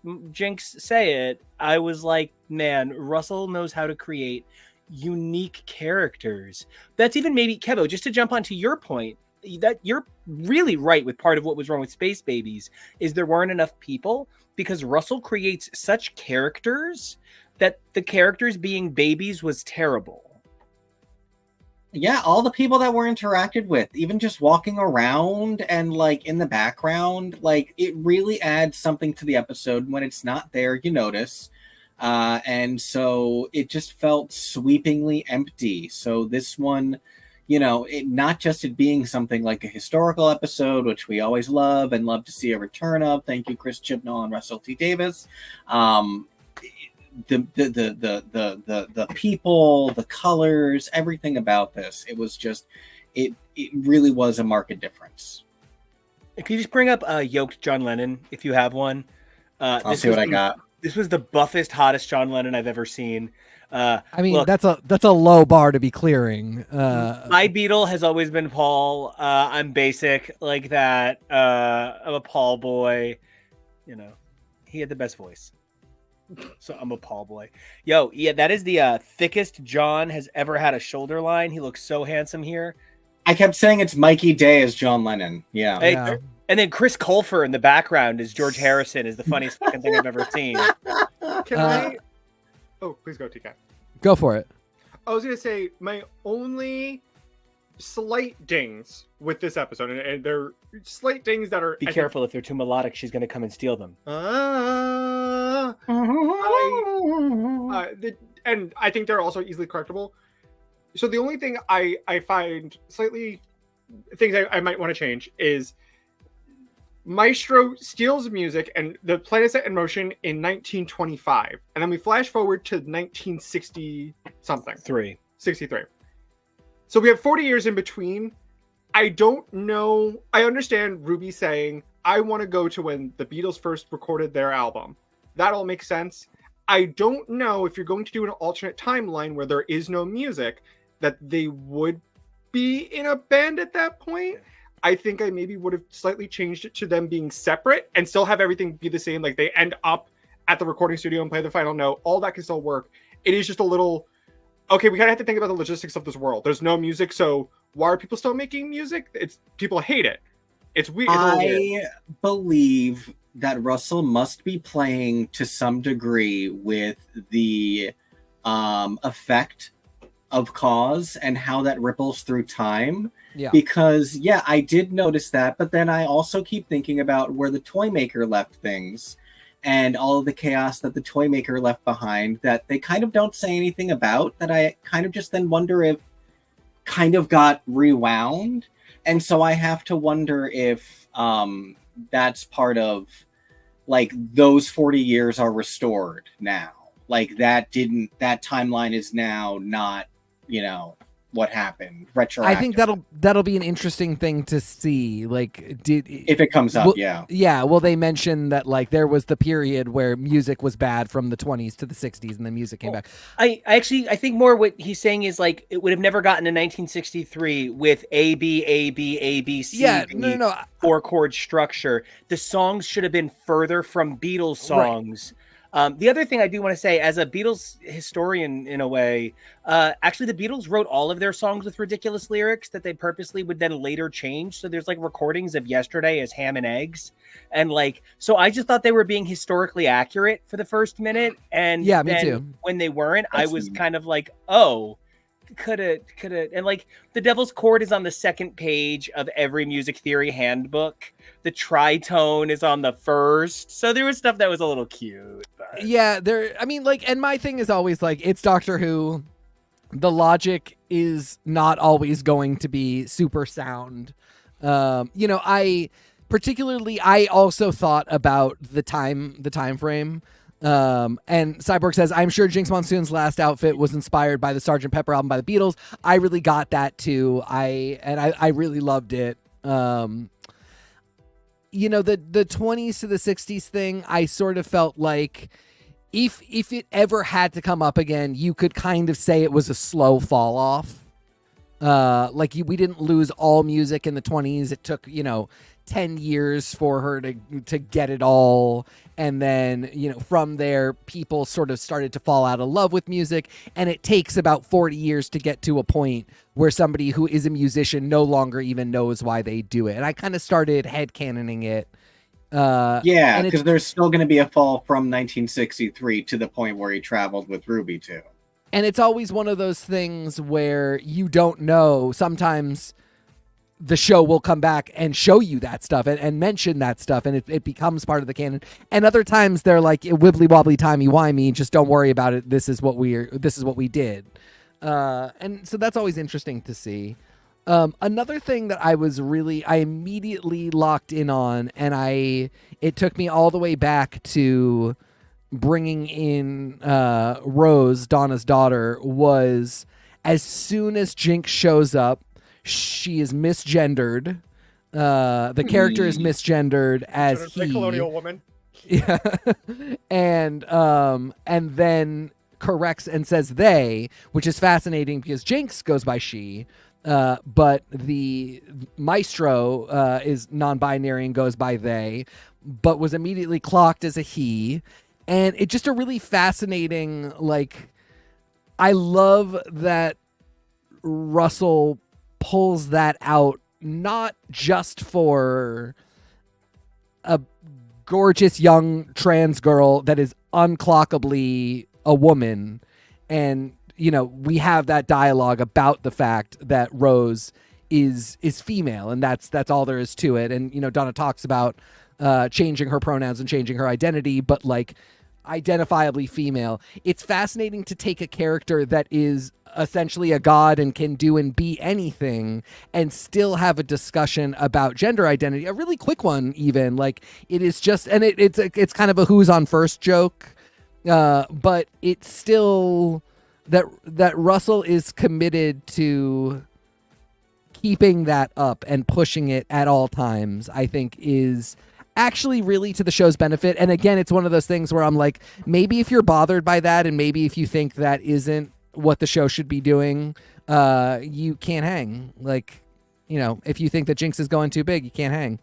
Jinkx say it, I was like, man, Russell knows how to create unique characters. That's even maybe, Kevo, just to jump onto your point, that you're really right with part of what was wrong with Space Babies is there weren't enough people, because Russell creates such characters that the characters being babies was terrible. Yeah, all the people that were interacted with, even just walking around and like in the background, like it really adds something to the episode. When it's not there, you notice. And so it just felt sweepingly empty. So this one, you know, it not just it being something like a historical episode, which we always love and love to see a return of. Thank you, Chris Chibnall and Russell T Davies. The people, the colors, everything about this, it was just, it really was a marked difference. If you just bring up yoked John Lennon, if you have one, I'll see what I got. This was the buffest, hottest John Lennon I've ever seen. I mean, look, that's a low bar to be clearing. My Beatle has always been Paul. I'm basic like that. I'm a Paul boy. You know, he had the best voice. So I'm a Paul boy. Yo, yeah, that is the thickest John has ever had a shoulder line. He looks so handsome here. I kept saying it's Mikey Day as John Lennon. Yeah. Hey, Yeah. and then Chris Colfer in the background is George Harrison, is the funniest fucking thing I've ever seen. Can I? Oh, please go, TK. Go for it. I was gonna say my only slight dings with this episode, and they're slight dings that are. Be careful, if they're too melodic, she's going to come and steal them. And I think they're also easily correctable. So the only thing I find slightly things I might want to change is Maestro steals music and the planet set in motion in 1925, and then we flash forward to 1960 something, 63. So we have 40 years in between. I don't know. I understand Ruby saying, I want to go to when the Beatles first recorded their album. That all makes sense. I don't know if you're going to do an alternate timeline where there is no music, that they would be in a band at that point. I think I maybe would have slightly changed it to them being separate and still have everything be the same. Like they end up at the recording studio and play the final note. All that can still work. It is just a little, okay, we kind of have to think about the logistics of this world. There's no music, so why are people still making music? It's people hate it. It's weird. I believe that Russell must be playing to some degree with the effect of cause and how that ripples through time. Yeah. Because, yeah, I did notice that, but then I also keep thinking about where the Toymaker left things and all of the chaos that the Toymaker left behind that they kind of don't say anything about, that I kind of just then wonder if kind of got rewound. And so I have to wonder if that's part of, like, those 40 years are restored now. Like, that timeline is now not, you know, what happened retroactive. I think that'll be an interesting thing to see. Like, if it comes up, yeah. Well, they mentioned that like there was the period where music was bad from the 20s to the 60s, and then music came back. I think more what he's saying is like it would have never gotten to 1963 with A B A B A B C. Yeah, no. 4-chord structure. The songs should have been further from Beatles songs. Right. The other thing I do want to say, as a Beatles historian in a way, actually the Beatles wrote all of their songs with ridiculous lyrics that they purposely would then later change. So there's like recordings of Yesterday as Ham and Eggs. And like, so I just thought they were being historically accurate for the first minute. And yeah, me too. I weren't, I was kind of like, oh, coulda. And like the Devil's Chord is on the second page of every music theory handbook. The tritone is on the first. So there was stuff that was a little cute. But... yeah, I mean, like, and my thing is always like, it's Doctor Who. The logic is not always going to be super sound. You know, I also thought about the time frame. And Cyborg says, I'm sure Jinkx Monsoon's last outfit was inspired by the Sgt. Pepper album by the Beatles. I really got that too. I really loved it. you know, the 20s to the 60s thing, I sort of felt like if it ever had to come up again, you could kind of say it was a slow fall off. We didn't lose all music in the 20s. It took, 10 years for her to get it all. And then, from there, people sort of started to fall out of love with music. And it takes about 40 years to get to a point where somebody who is a musician no longer even knows why they do it. And I kind of started headcanoning it. Because there's still going to be a fall from 1963 to the point where he traveled with Ruby too. And it's always one of those things where you don't know. Sometimes the show will come back and show you that stuff and mention that stuff, and it becomes part of the canon. And other times they're like, wibbly wobbly timey wimey, just don't worry about it. This is what we did. And so that's always interesting to see. Another thing that I immediately locked in on, and it took me all the way back to bringing in Rose, Donna's daughter, was as soon as Jinkx shows up, she is misgendered. The character is misgendered as he. Colonial woman. Yeah. and then corrects and says they, which is fascinating because Jinkx goes by she. But the Maestro is non-binary and goes by they, but was immediately clocked as a he. And it's just a really fascinating, I love that Russell pulls that out, not just for a gorgeous young trans girl that is unclockably a woman. And, we have that dialogue about the fact that Rose is female, and that's all there is to it. And, Donna talks about changing her pronouns and changing her identity, but identifiably female. It's fascinating to take a character that is essentially a god and can do and be anything and still have a discussion about gender identity, a really quick one even. It is just, and it's kind of a who's on first joke, but it's still that Russell is committed to keeping that up and pushing it at all times, I think is actually really to the show's benefit. And again, it's one of those things where I'm like, maybe if you're bothered by that and maybe if you think that isn't what the show should be doing, you can't hang. If you think that Jinkx is going too big, you can't hang.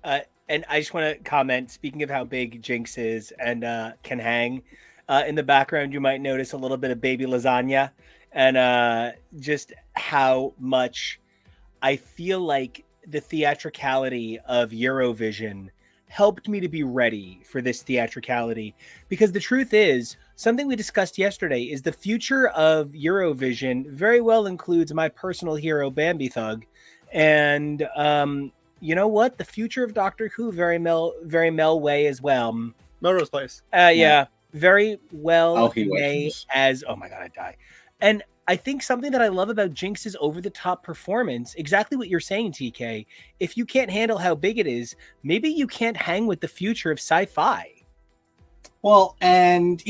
And I just want to comment, speaking of how big Jinkx is and can hang, in the background you might notice a little bit of baby lasagna, and just how much I feel like the theatricality of Eurovision helped me to be ready for this theatricality, because the truth is, something we discussed yesterday is the future of Eurovision very well includes my personal hero Bambi Thug, and you know what, the future of Doctor Who very Mel way as well. Melrose Place. Yeah, very well he may as, oh my god, I die. And I think something that I love about Jinkx's over-the-top performance, exactly what you're saying, TK. If you can't handle how big it is, maybe you can't hang with the future of sci-fi. Well, and,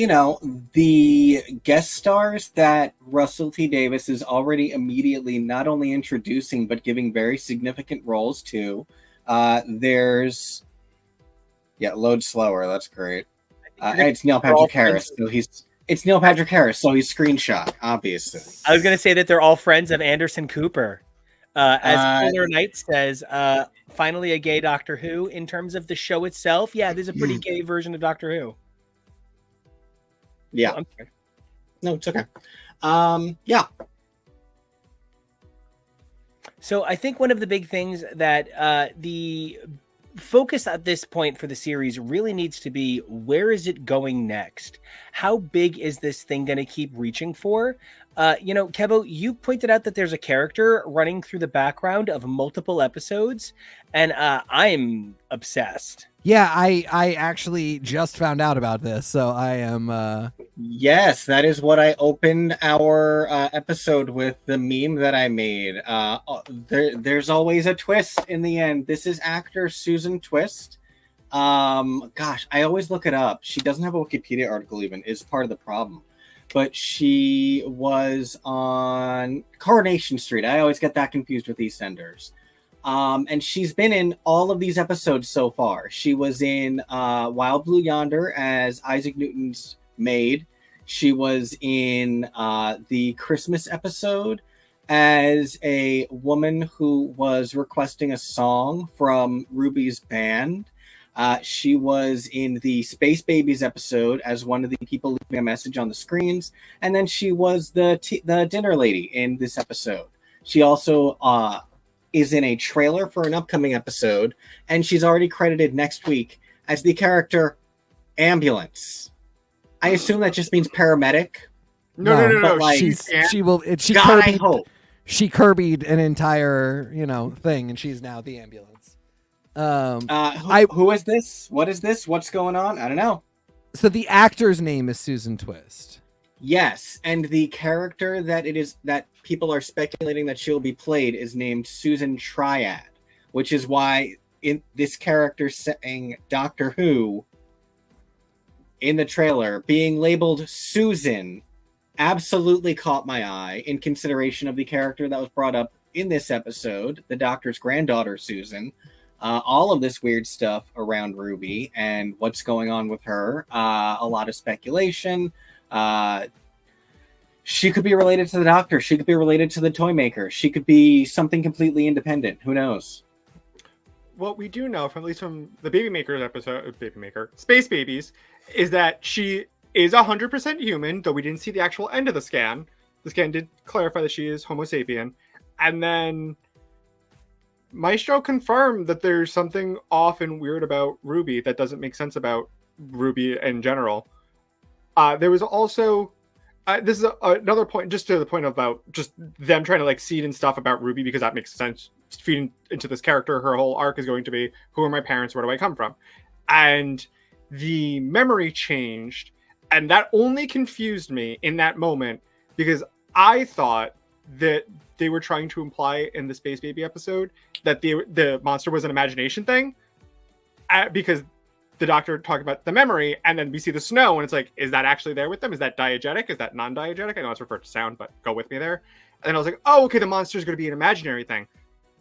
the guest stars that Russell T Davies is already immediately not only introducing, but giving very significant roles to. There's... Yeah, load slower. That's great. It's Neil Patrick Harris, so It's Neil Patrick Harris, so he's screenshot, obviously. I was going to say that they're all friends of Anderson Cooper. As Polar Knight says, finally a gay Doctor Who in terms of the show itself. Yeah, there's a pretty gay version of Doctor Who. Yeah. Oh, I'm sorry. No, it's okay. Yeah. So I think one of the big things that the focus at this point for the series really needs to be, where is it going next? How big is this thing going to keep reaching for? Kevo, you pointed out that there's a character running through the background of multiple episodes, and I'm obsessed. Yeah, I actually just found out about this, so I am... Yes, that is what I opened our episode with, the meme that I made. There's always a twist in the end. This is actor Susan Twist. Gosh, I always look it up. She doesn't have a Wikipedia article even, is part of the problem. But she was on Coronation Street. I always get that confused with EastEnders. And she's been in all of these episodes so far. She was in Wild Blue Yonder as Isaac Newton's maid. She was in the Christmas episode as a woman who was requesting a song from Ruby's band. She was in the Space Babies episode as one of the people leaving a message on the screens. And then she was the dinner lady in this episode. She also is in a trailer for an upcoming episode, and she's already credited next week as the character Ambulance. I assume that just means paramedic. No. Like, She God, I hope. She Kirby'd an entire, thing, and she's now the ambulance. Who is this? What is this? What's going on? I don't know. So the actor's name is Susan Twist. Yes, and the character that people are speculating that she'll be played is named Susan Triad, which is why in this character saying Doctor Who in the trailer being labeled Susan absolutely caught my eye in consideration of the character that was brought up in this episode, the Doctor's granddaughter Susan. All of this weird stuff around Ruby and what's going on with her. A lot of speculation. She could be related to the Doctor. She could be related to the Toymaker. She could be something completely independent. Who knows? What we do know, from at least from the Baby Makers episode, Space Babies, is that she is 100% human, though we didn't see the actual end of the scan. The scan did clarify that she is Homo sapien. And then Maestro confirmed that there's something off and weird about Ruby that doesn't make sense about Ruby in general. There was also... this is another point, just to the point about just them trying to seed in stuff about Ruby, because that makes sense. Feeding into this character, her whole arc is going to be, who are my parents? Where do I come from? And the memory changed, and that only confused me in that moment, because I thought that they were trying to imply in the Space Baby episode that the monster was an imagination thing, because the Doctor talked about the memory, and then we see the snow, and it's like, is that actually there with them? Is that diegetic? Is that non-diegetic? I know it's referred to sound, but go with me there. And I was like, oh, okay, the monster is going to be an imaginary thing.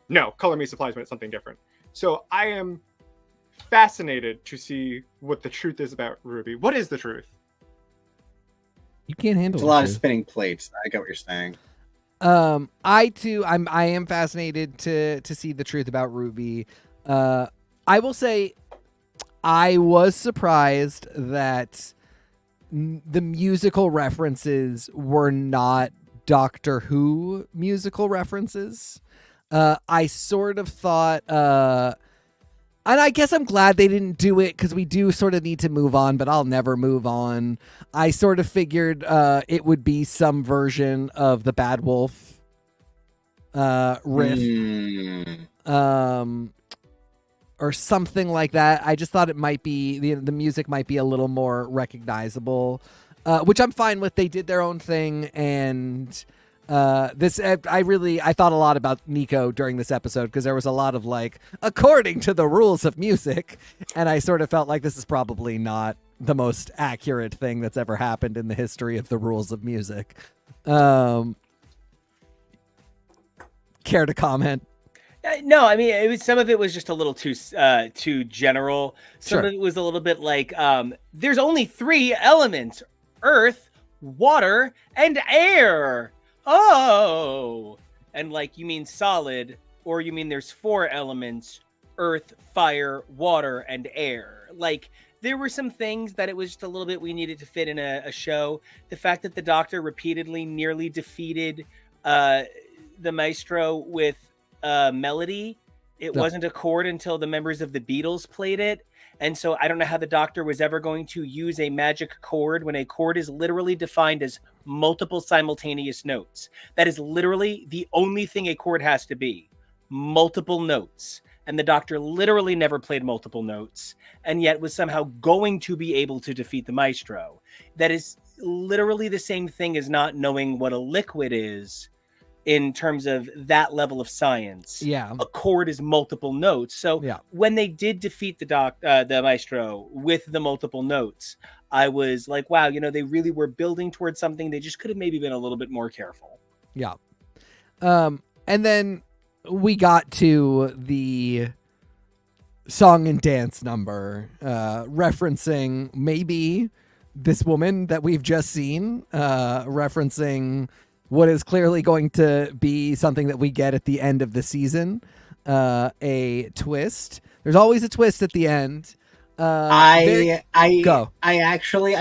No, color me supplies when it's something different. So I am fascinated to see what the truth is about Ruby. What is the truth? You can't handle It's a lot of spinning plates. I get what you're saying. I am fascinated to see the truth about Ruby. I will say I was surprised that the musical references were not Doctor Who musical references. I sort of thought, and I guess I'm glad they didn't do it, because we do sort of need to move on, but I'll never move on. I sort of figured it would be some version of the Bad Wolf riff. Or something like that. I just thought it might be, the music might be a little more recognizable, which I'm fine with. They did their own thing, and I thought a lot about Nico during this episode, because there was a lot of according to the rules of music, and I sort of felt like this is probably not the most accurate thing that's ever happened in the history of the rules of music. Care to comment? No, I mean, some of it was just a little too general. Some Sure. of it was a little bit like, there's only 3 elements: earth, water, and air. Oh, and you mean solid, or you mean there's 4 elements: earth, fire, water, and air. There were some things that it was just a little bit we needed to fit in a show. The fact that the Doctor repeatedly nearly defeated the Maestro with melody. It wasn't a chord until the members of the Beatles played it. And so I don't know how the Doctor was ever going to use a magic chord when a chord is literally defined as multiple simultaneous notes. That is literally the only thing a chord has to be. Multiple notes. And the Doctor literally never played multiple notes, and yet was somehow going to be able to defeat the Maestro. That is literally the same thing as not knowing what a liquid is in terms of that level of science. Yeah. A chord is multiple notes. So when they did defeat the Maestro with the multiple notes, I was like, wow, they really were building towards something. They just could have maybe been a little bit more careful. Yeah. And then we got to the song and dance number, referencing maybe this woman that we've just seen, referencing what is clearly going to be something that we get at the end of the season, a twist. There's always a twist at the end. I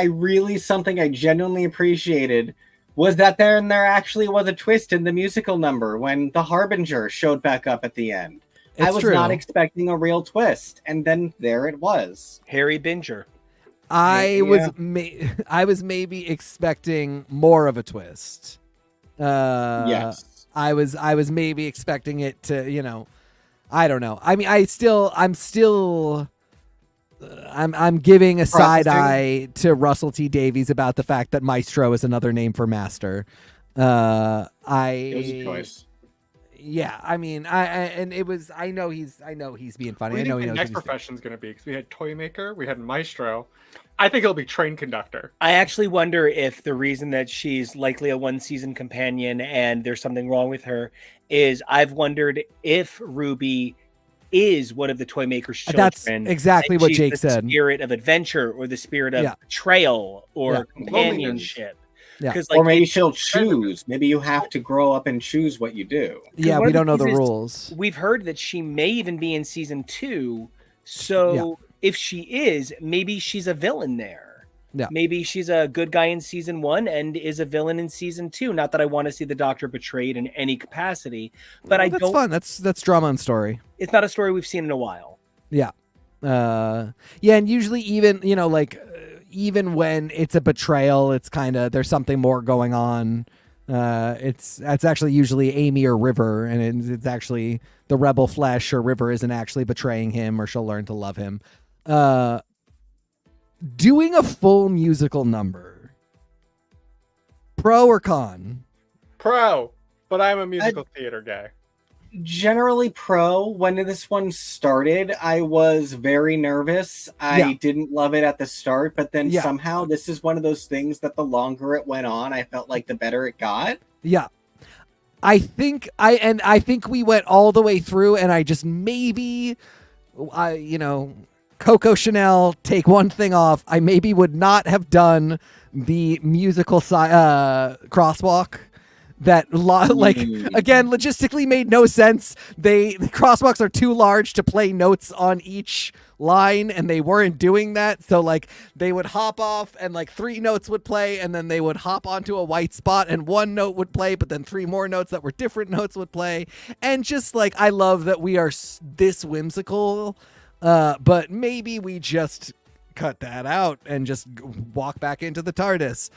really something I genuinely appreciated was that there actually was a twist in the musical number when the Harbinger showed back up at the end. I was not expecting a real twist, and then there it was. Harry Binger. I was maybe expecting more of a twist. Yes. I was maybe expecting it to, you know, I don't know. I mean, I'm giving a side eye to Russell T Davies about the fact that Maestro is another name for master. It was a choice. Yeah, I mean, I know he's being funny. We I know think he the knows next profession's going to be, because we had Toymaker, we had Maestro. I think it'll be train conductor. I actually wonder if the reason that she's likely a one-season companion and there's something wrong with her is I've wondered if Ruby is one of the Toymaker's children. That's exactly what Jake said. The spirit of adventure or the spirit of betrayal or companionship. Yeah. Or maybe she'll choose. Maybe you have to grow up and choose what you do. Yeah, we don't know the rules. We've heard that she may even be in season 2. So if she is, maybe she's a villain there. Yeah. Maybe she's a good guy in season 1 and is a villain in season 2. Not that I want to see the Doctor betrayed in any capacity, but that's fun. That's drama and story. It's not a story we've seen in a while. Yeah. And usually even, you know, like even when it's a betrayal, it's kind of there's something more going on. It's actually usually Amy or River, and it's actually the rebel flesh, or River isn't actually betraying him, or she'll learn to love him. Doing a full musical number, pro or con? Pro, but I'm a musical theater guy. Generally pro. When this one started, I was very nervous. I didn't love it at the start, but then somehow this is one of those things that the longer it went on, I felt like the better it got. Yeah. I think we went all the way through, and I just maybe, Coco Chanel, take one thing off. I maybe would not have done the musical crosswalk. That again logistically made no sense. The crosswalks are too large to play notes on each line, and they weren't doing that. So like they would hop off, and like 3 notes would play, and then they would hop onto a white spot, and 1 note would play, but then 3 more notes that were different notes would play. And just like I love that we are this whimsical, but maybe we just cut that out and just walk back into the TARDIS.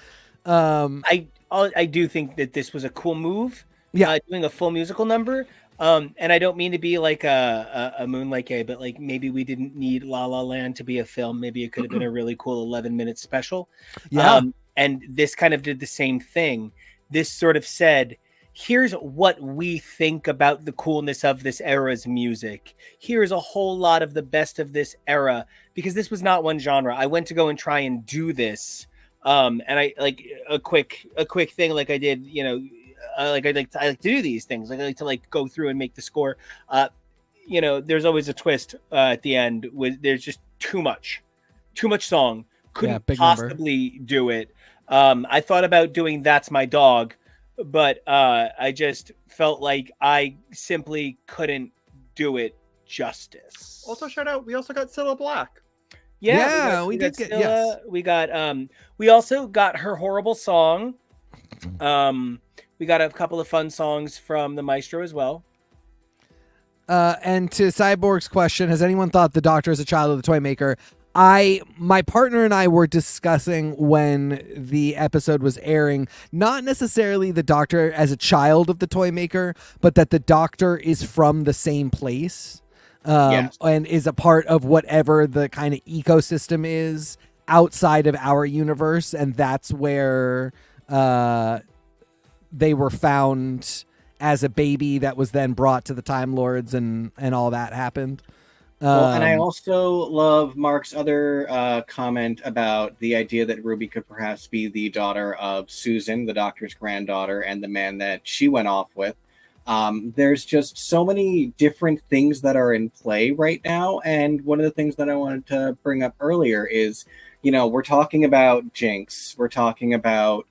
I do think that this was a cool move. Doing a full musical number. And I don't mean to be like a Moonlight gay, but like maybe we didn't need La La Land to be a film. Maybe it could have been a really cool 11-minute special. And this kind of did the same thing. This sort of said, here's what we think about the coolness of this era's music. Here's a whole lot of the best of this era, because this was not one genre. I went to go and try and do this. And I like a quick thing, like I did, I like to do these things. Like I like to like go through and make the score. There's always a twist at the end. There's just too much song. Couldn't possibly do it. I thought about doing That's My Dog, but I just felt like I simply couldn't do it justice. Also, shout out, we also got Cilla Black. We did get Stilla. We also got her horrible song. We got a couple of fun songs from the Maestro as well. And to Cyborg's question, has anyone thought the Doctor is a child of the Toymaker? My partner and I were discussing when the episode was airing, not necessarily the Doctor as a child of the Toymaker, but that the Doctor is from the same place. And is a part of whatever the kind of ecosystem is outside of our universe, and that's where they were found as a baby that was then brought to the Time Lords, and all that happened. And I also love Mark's other comment about the idea that Ruby could perhaps be the daughter of Susan, the Doctor's granddaughter, and the man that she went off with. There's just so many different things that are in play right now. And one of the things that I wanted to bring up earlier is, we're talking about Jinkx. We're talking about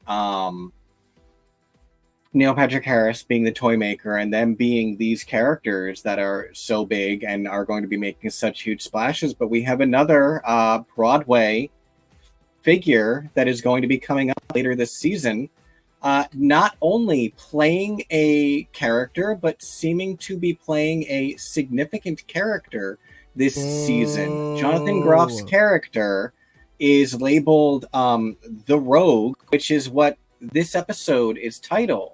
Neil Patrick Harris being the Toymaker and them being these characters that are so big and are going to be making such huge splashes. But we have another Broadway figure that is going to be coming up later this season, not only playing a character, but seeming to be playing a significant character this season. Jonathan Groff's character is labeled the Rogue, which is what this episode is titled.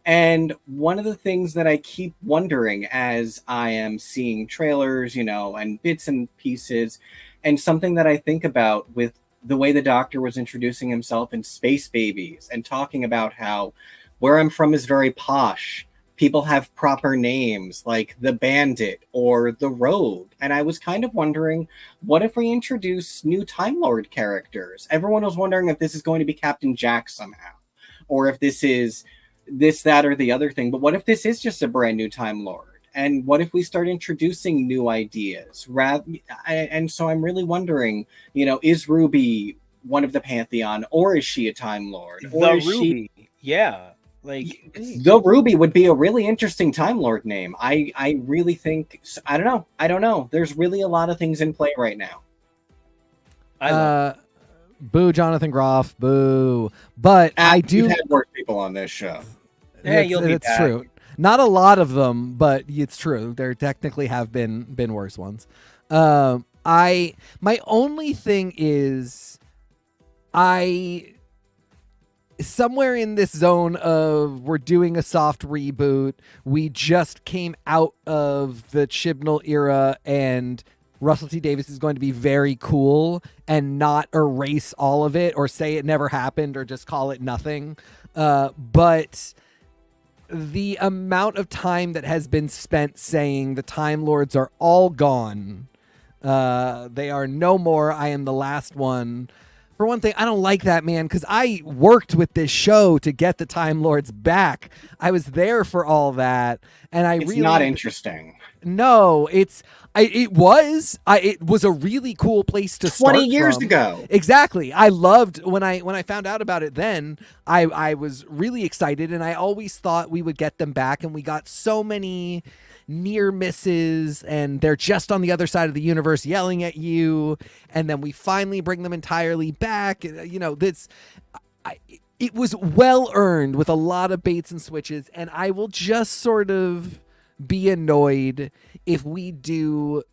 And one of the things that I keep wondering as I am seeing trailers, and bits and pieces, and something that I think about with the way the Doctor was introducing himself in Space Babies and talking about how where I'm from is very posh. People have proper names like the Bandit or the Rogue. And I was kind of wondering, what if we introduce new Time Lord characters? Everyone was wondering if this is going to be Captain Jack somehow, or if this is this, that, or the other thing. But what if this is just a brand new Time Lord? And what if we start introducing new ideas? And so I'm really wondering, is Ruby one of the Pantheon, or is she a Time Lord? Or is Ruby, yeah. The Ruby would be a really interesting Time Lord name. I really think, I don't know. There's really a lot of things in play right now. Boo, Jonathan Groff, boo. But I do. We've had worse people on this show. Yeah, it's true. Not a lot of them, but it's true. There technically have been worse ones. My only thing is, somewhere in this zone of we're doing a soft reboot. We just came out of the Chibnall era, and Russell T Davies is going to be very cool and not erase all of it or say it never happened or just call it nothing. But the amount of time that has been spent saying the Time Lords are all gone. They are no more. I am the last one. For one thing, I don't like that, man, because I worked with this show to get the Time Lords back. I was there for all that, and it's not interesting. No, it was a really cool place to start 20 years from. ago. Exactly. I loved when I found out about it then. I was really excited, and I always thought we would get them back, and we got so many near misses, and they're just on the other side of the universe yelling at you, and then we finally bring them entirely back. It was well earned with a lot of baits and switches, and I will just sort of be annoyed if we do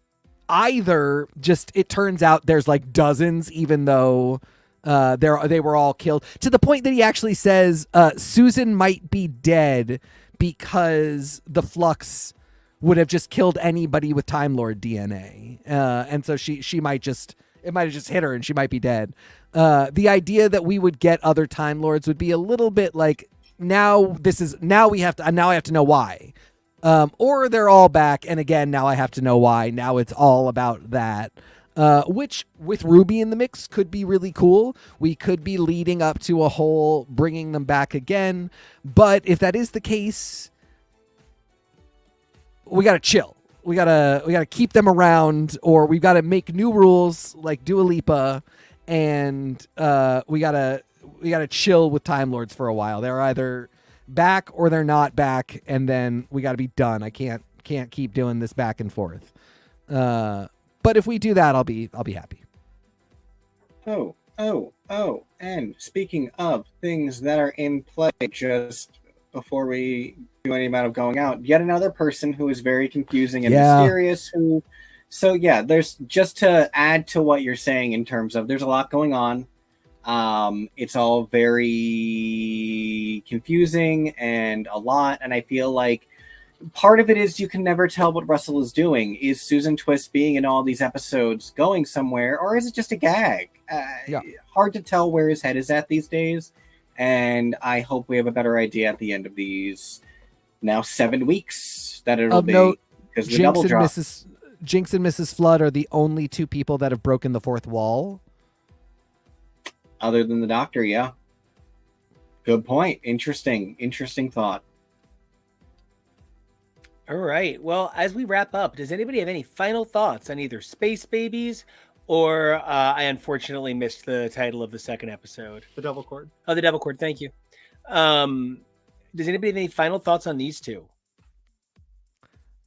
either just it turns out there's like dozens, even though they were all killed, to the point that he actually says Susan might be dead because the Flux would have just killed anybody with Time Lord DNA, and so she might just, it might have just hit her and she might be dead. The idea that we would get other Time Lords would be a little bit like, now I have to know why. Or they're all back, and again, now I have to know why. Now it's all about that, which with Ruby in the mix could be really cool. We could be leading up to a whole bringing them back again. But if that is the case, we got to chill. We got to keep them around, or we've got to make new rules like Dua Lipa, and we got to chill with Time Lords for a while. They're either back or they're not back, and then we got to be done. I can't keep doing this back and forth. But if we do that, I'll be happy. Oh, and speaking of things that are in play, just before we do any amount of going out, yet another person who is very confusing and mysterious, there's, just to add to what you're saying in terms of there's a lot going on. It's all very confusing and a lot, and I feel like part of it is you can never tell what Russell is doing. Is Susan Twist being in all these episodes going somewhere, or is it just a gag? Hard to tell where his head is at these days, and I hope we have a better idea at the end of these now 7 weeks that it'll be. Because the double drop. Jinkx and Mrs. Flood are the only two people that have broken the fourth wall. Other than the Doctor, yeah. Good point. Interesting thought. All right. Well, as we wrap up, does anybody have any final thoughts on either Space Babies or I unfortunately missed the title of the second episode? The Devil Cord. Oh, the Devil Cord. Thank you. Does anybody have any final thoughts on these two?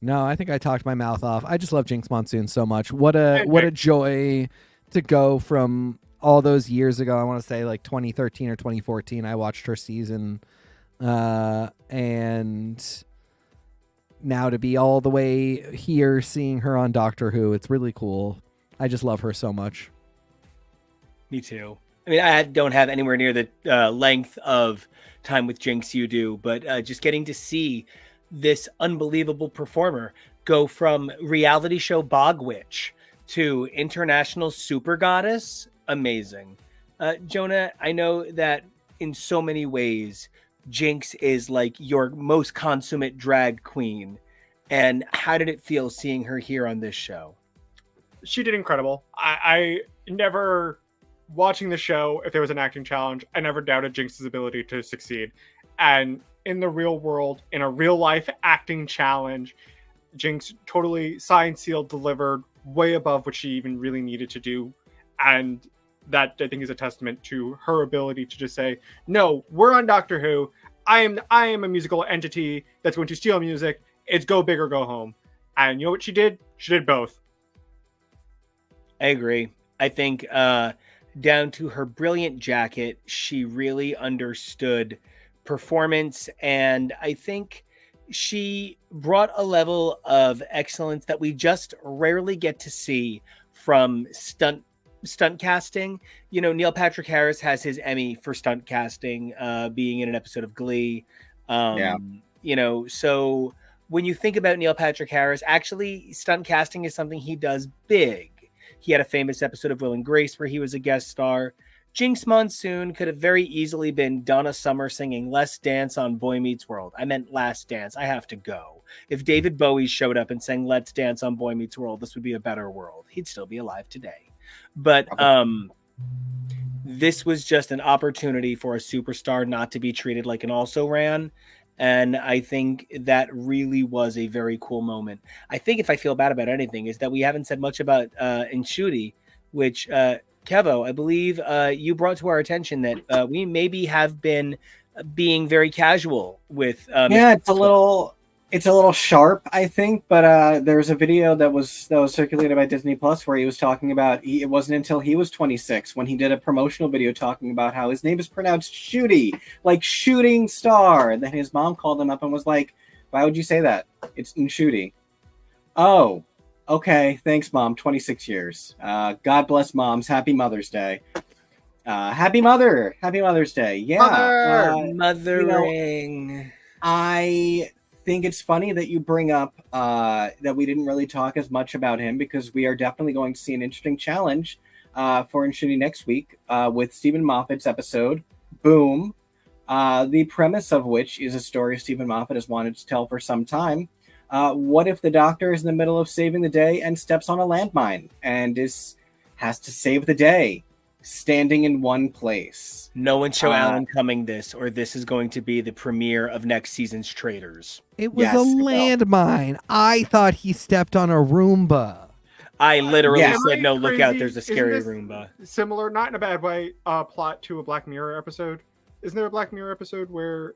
No, I think I talked my mouth off. I just love Jinkx Monsoon so much. What a joy to go from all those years ago. I want to say like 2013 or 2014. I watched her season, and now to be all the way here, seeing her on Doctor Who. It's really cool. I just love her so much. Me too. I mean, I don't have anywhere near the length of time with Jinkx you do, but just getting to see this unbelievable performer go from reality show Bog Witch to international super goddess, amazing. Jonah, I know that in so many ways, Jinkx is like your most consummate drag queen. And how did it feel seeing her here on this show? She did incredible. I never, watching the show, if there was an acting challenge, I never doubted Jinkx's ability to succeed. And in the real world, in a real life acting challenge, Jinkx totally signed, sealed, delivered way above what she even really needed to do. And that, I think, is a testament to her ability to just say, no, we're on Doctor Who. I am a musical entity that's going to steal music. It's go big or go home. And you know what she did? She did both. I agree. I think down to her brilliant jacket, she really understood performance, and I think she brought a level of excellence that we just rarely get to see from stunt casting. You know, Neil Patrick Harris has his Emmy for stunt casting, being in an episode of Glee. You know, so when you think about Neil Patrick Harris, actually stunt casting is something he does big. He had a famous episode of Will and Grace where he was a guest star. Jinkx Monsoon could have very easily been Donna Summer singing Let's Dance on Boy Meets World. I meant Last Dance. I have to go. If David Bowie showed up and sang Let's Dance on Boy Meets World, this would be a better world. He'd still be alive today. But this was just an opportunity for a superstar not to be treated like an also-ran. And I think that really was a very cool moment. I think if I feel bad about anything is that we haven't said much about Nshudi, which Kevo, I believe you brought to our attention that we maybe have been being very casual with. It's a little sharp, I think. But there was a video that was circulated by Disney Plus where he was talking about it wasn't until he was 26 when he did a promotional video talking about how his name is pronounced Shooty, like shooting star. And then his mom called him up and was like, "Why would you say that? It's Nshudi." Oh. Okay, thanks, Mom. 26 years. God bless moms. Happy Mother's Day. Happy Mother's Day. Yeah. Mothering. You know, I think it's funny that you bring up that we didn't really talk as much about him because we are definitely going to see an interesting challenge for Nshudi next week with Stephen Moffat's episode, Boom. The premise of which is a story Stephen Moffat has wanted to tell for some time. What if the Doctor is in the middle of saving the day and steps on a landmine and has to save the day, standing in one place? No one show Alan Cumming this, or this is going to be the premiere of next season's Traitors. It was a landmine. I thought he stepped on a Roomba. I literally said, no, look out, there's a scary Roomba. Similar, not in a bad way, plot to a Black Mirror episode. Isn't there a Black Mirror episode where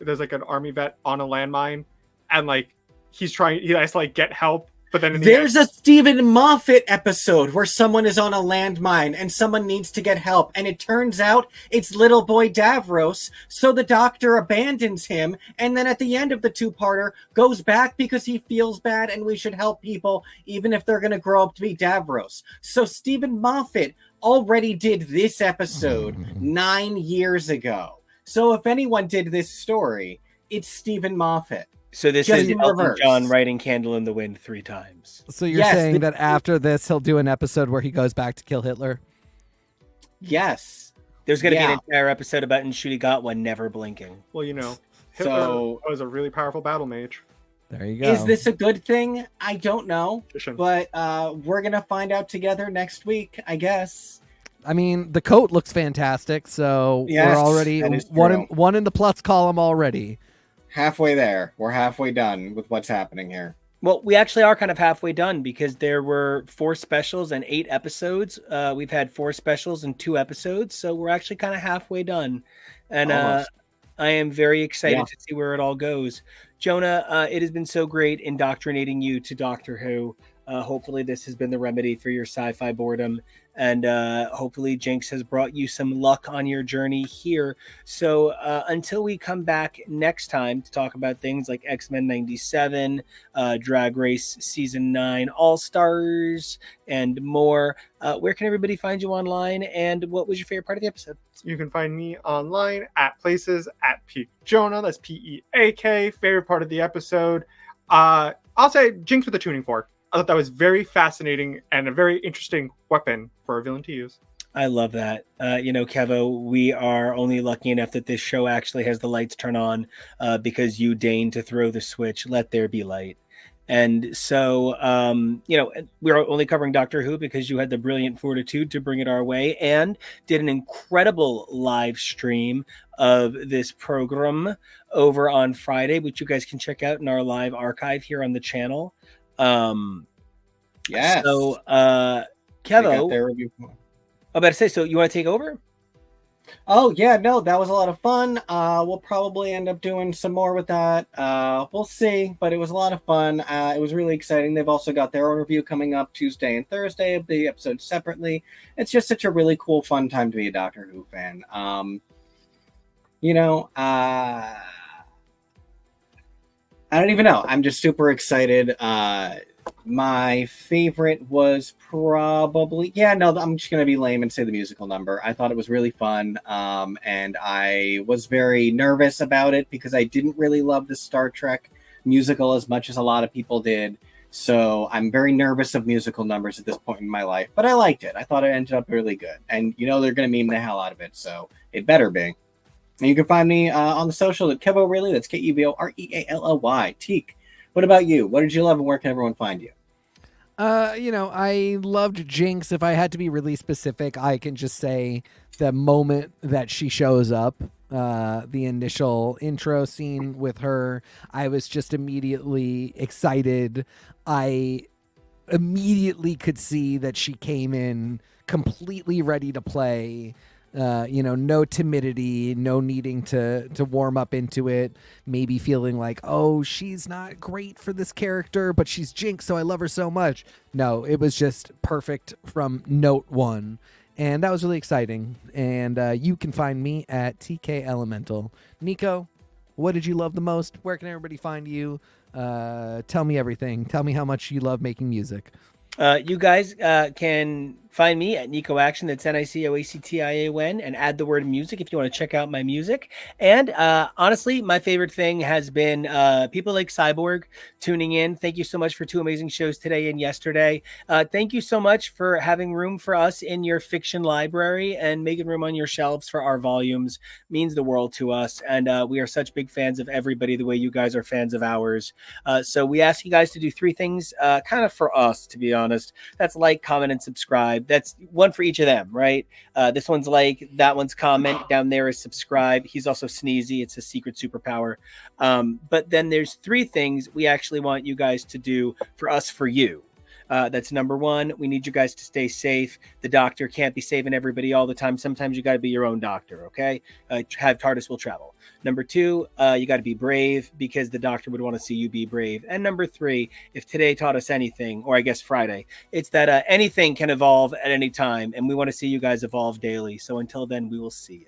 there's like an army vet on a landmine and like, he has to like get help, but then there's a Stephen Moffat episode where someone is on a landmine and someone needs to get help, and it turns out it's little boy Davros, so the Doctor abandons him, and then at the end of the two-parter goes back because he feels bad and we should help people even if they're going to grow up to be Davros. So Stephen Moffat already did this episode 9 years ago. So if anyone did this story, it's Stephen Moffat. So this is Elton John writing Candle in the Wind 3 times. So you're saying that after this, he'll do an episode where he goes back to kill Hitler? Yes. There's going to be an entire episode about Nshudi got one never blinking. Well, you know, Hitler was a really powerful battle mage. There you go. Is this a good thing? I don't know. But we're going to find out together next week, I guess. I mean, the coat looks fantastic, so we're already one in the plus column already. halfway there. We're halfway done with what's happening here. Well, we actually are kind of halfway done because there were 4 specials and 8 episodes. We've had 4 specials and 2 episodes, so we're actually kind of halfway done. And I am very excited to see where it all goes. Jonah, it has been so great indoctrinating you to Doctor Who. Hopefully this has been the remedy for your sci-fi boredom, and hopefully Jinkx has brought you some luck on your journey here. So until we come back next time to talk about things like X-Men 97, Drag Race Season 9 All-Stars, and more, where can everybody find you online, and what was your favorite part of the episode? You can find me online at places at Peak Jonah. That's P-E-A-K. Favorite part of the episode. I'll say Jinkx with a tuning fork. I thought that was very fascinating and a very interesting weapon for a villain to use. I love that. Kevo, we are only lucky enough that this show actually has the lights turn on because you deigned to throw the switch. Let there be light. And so, we're only covering Doctor Who because you had the brilliant fortitude to bring it our way and did an incredible live stream of this program over on Friday, which you guys can check out in our live archive here on the channel. Yes. So, Kevo, I'm about to say, so you want to take over? Oh yeah, no, that was a lot of fun. We'll probably end up doing some more with that. We'll see, but it was a lot of fun. It was really exciting. They've also got their own review coming up Tuesday and Thursday of the episodes separately. It's just such a really cool, fun time to be a Doctor Who fan. I don't even know. I'm just super excited. My favorite was probably... I'm just going to be lame and say the musical number. I thought it was really fun, and I was very nervous about it because I didn't really love the Star Trek musical as much as a lot of people did. So I'm very nervous of musical numbers at this point in my life, but I liked it. I thought it ended up really good. And, they're going to meme the hell out of it, so it better be. And you can find me on the social at Kevo Really. That's Kevoreally. Teak, what about you? What did you love, and where can everyone find you? I loved Jinkx. If I had to be really specific, I can just say the moment that she shows up, the initial intro scene with her, I was just immediately excited. I immediately could see that she came in completely ready to play. No timidity, no needing to warm up into it, maybe feeling like, oh, she's not great for this character, but she's Jinkx, so I love her so much. No, it was just perfect from note one. And that was really exciting. And you can find me at TK Elemental. Nico, what did you love the most? Where can everybody find you? Tell me everything. Tell me how much you love making music. You guys can find me at Nico Action. That's NicoAction, and add the word music if you want to check out my music. And honestly, my favorite thing has been people like Cyborg tuning in. Thank you so much for 2 amazing shows today and yesterday. Thank you so much for having room for us in your fiction library and making room on your shelves for our volumes. Means the world to us. And we are such big fans of everybody the way you guys are fans of ours. So we ask you guys to do 3 things kind of for us, to be honest. That's like, comment, and subscribe. That's one for each of them, right? This one's like, that one's comment, down there is subscribe. He's also sneezy. It's a secret superpower. But then there's 3 things we actually want you guys to do for us, for you. That's number 1. We need you guys to stay safe. The doctor can't be saving everybody all the time. Sometimes you got to be your own doctor, okay? Have TARDIS will travel. Number 2, you got to be brave because the doctor would want to see you be brave. And number 3, if today taught us anything, or I guess Friday, it's that anything can evolve at any time, and we want to see you guys evolve daily. So until then, we will see you.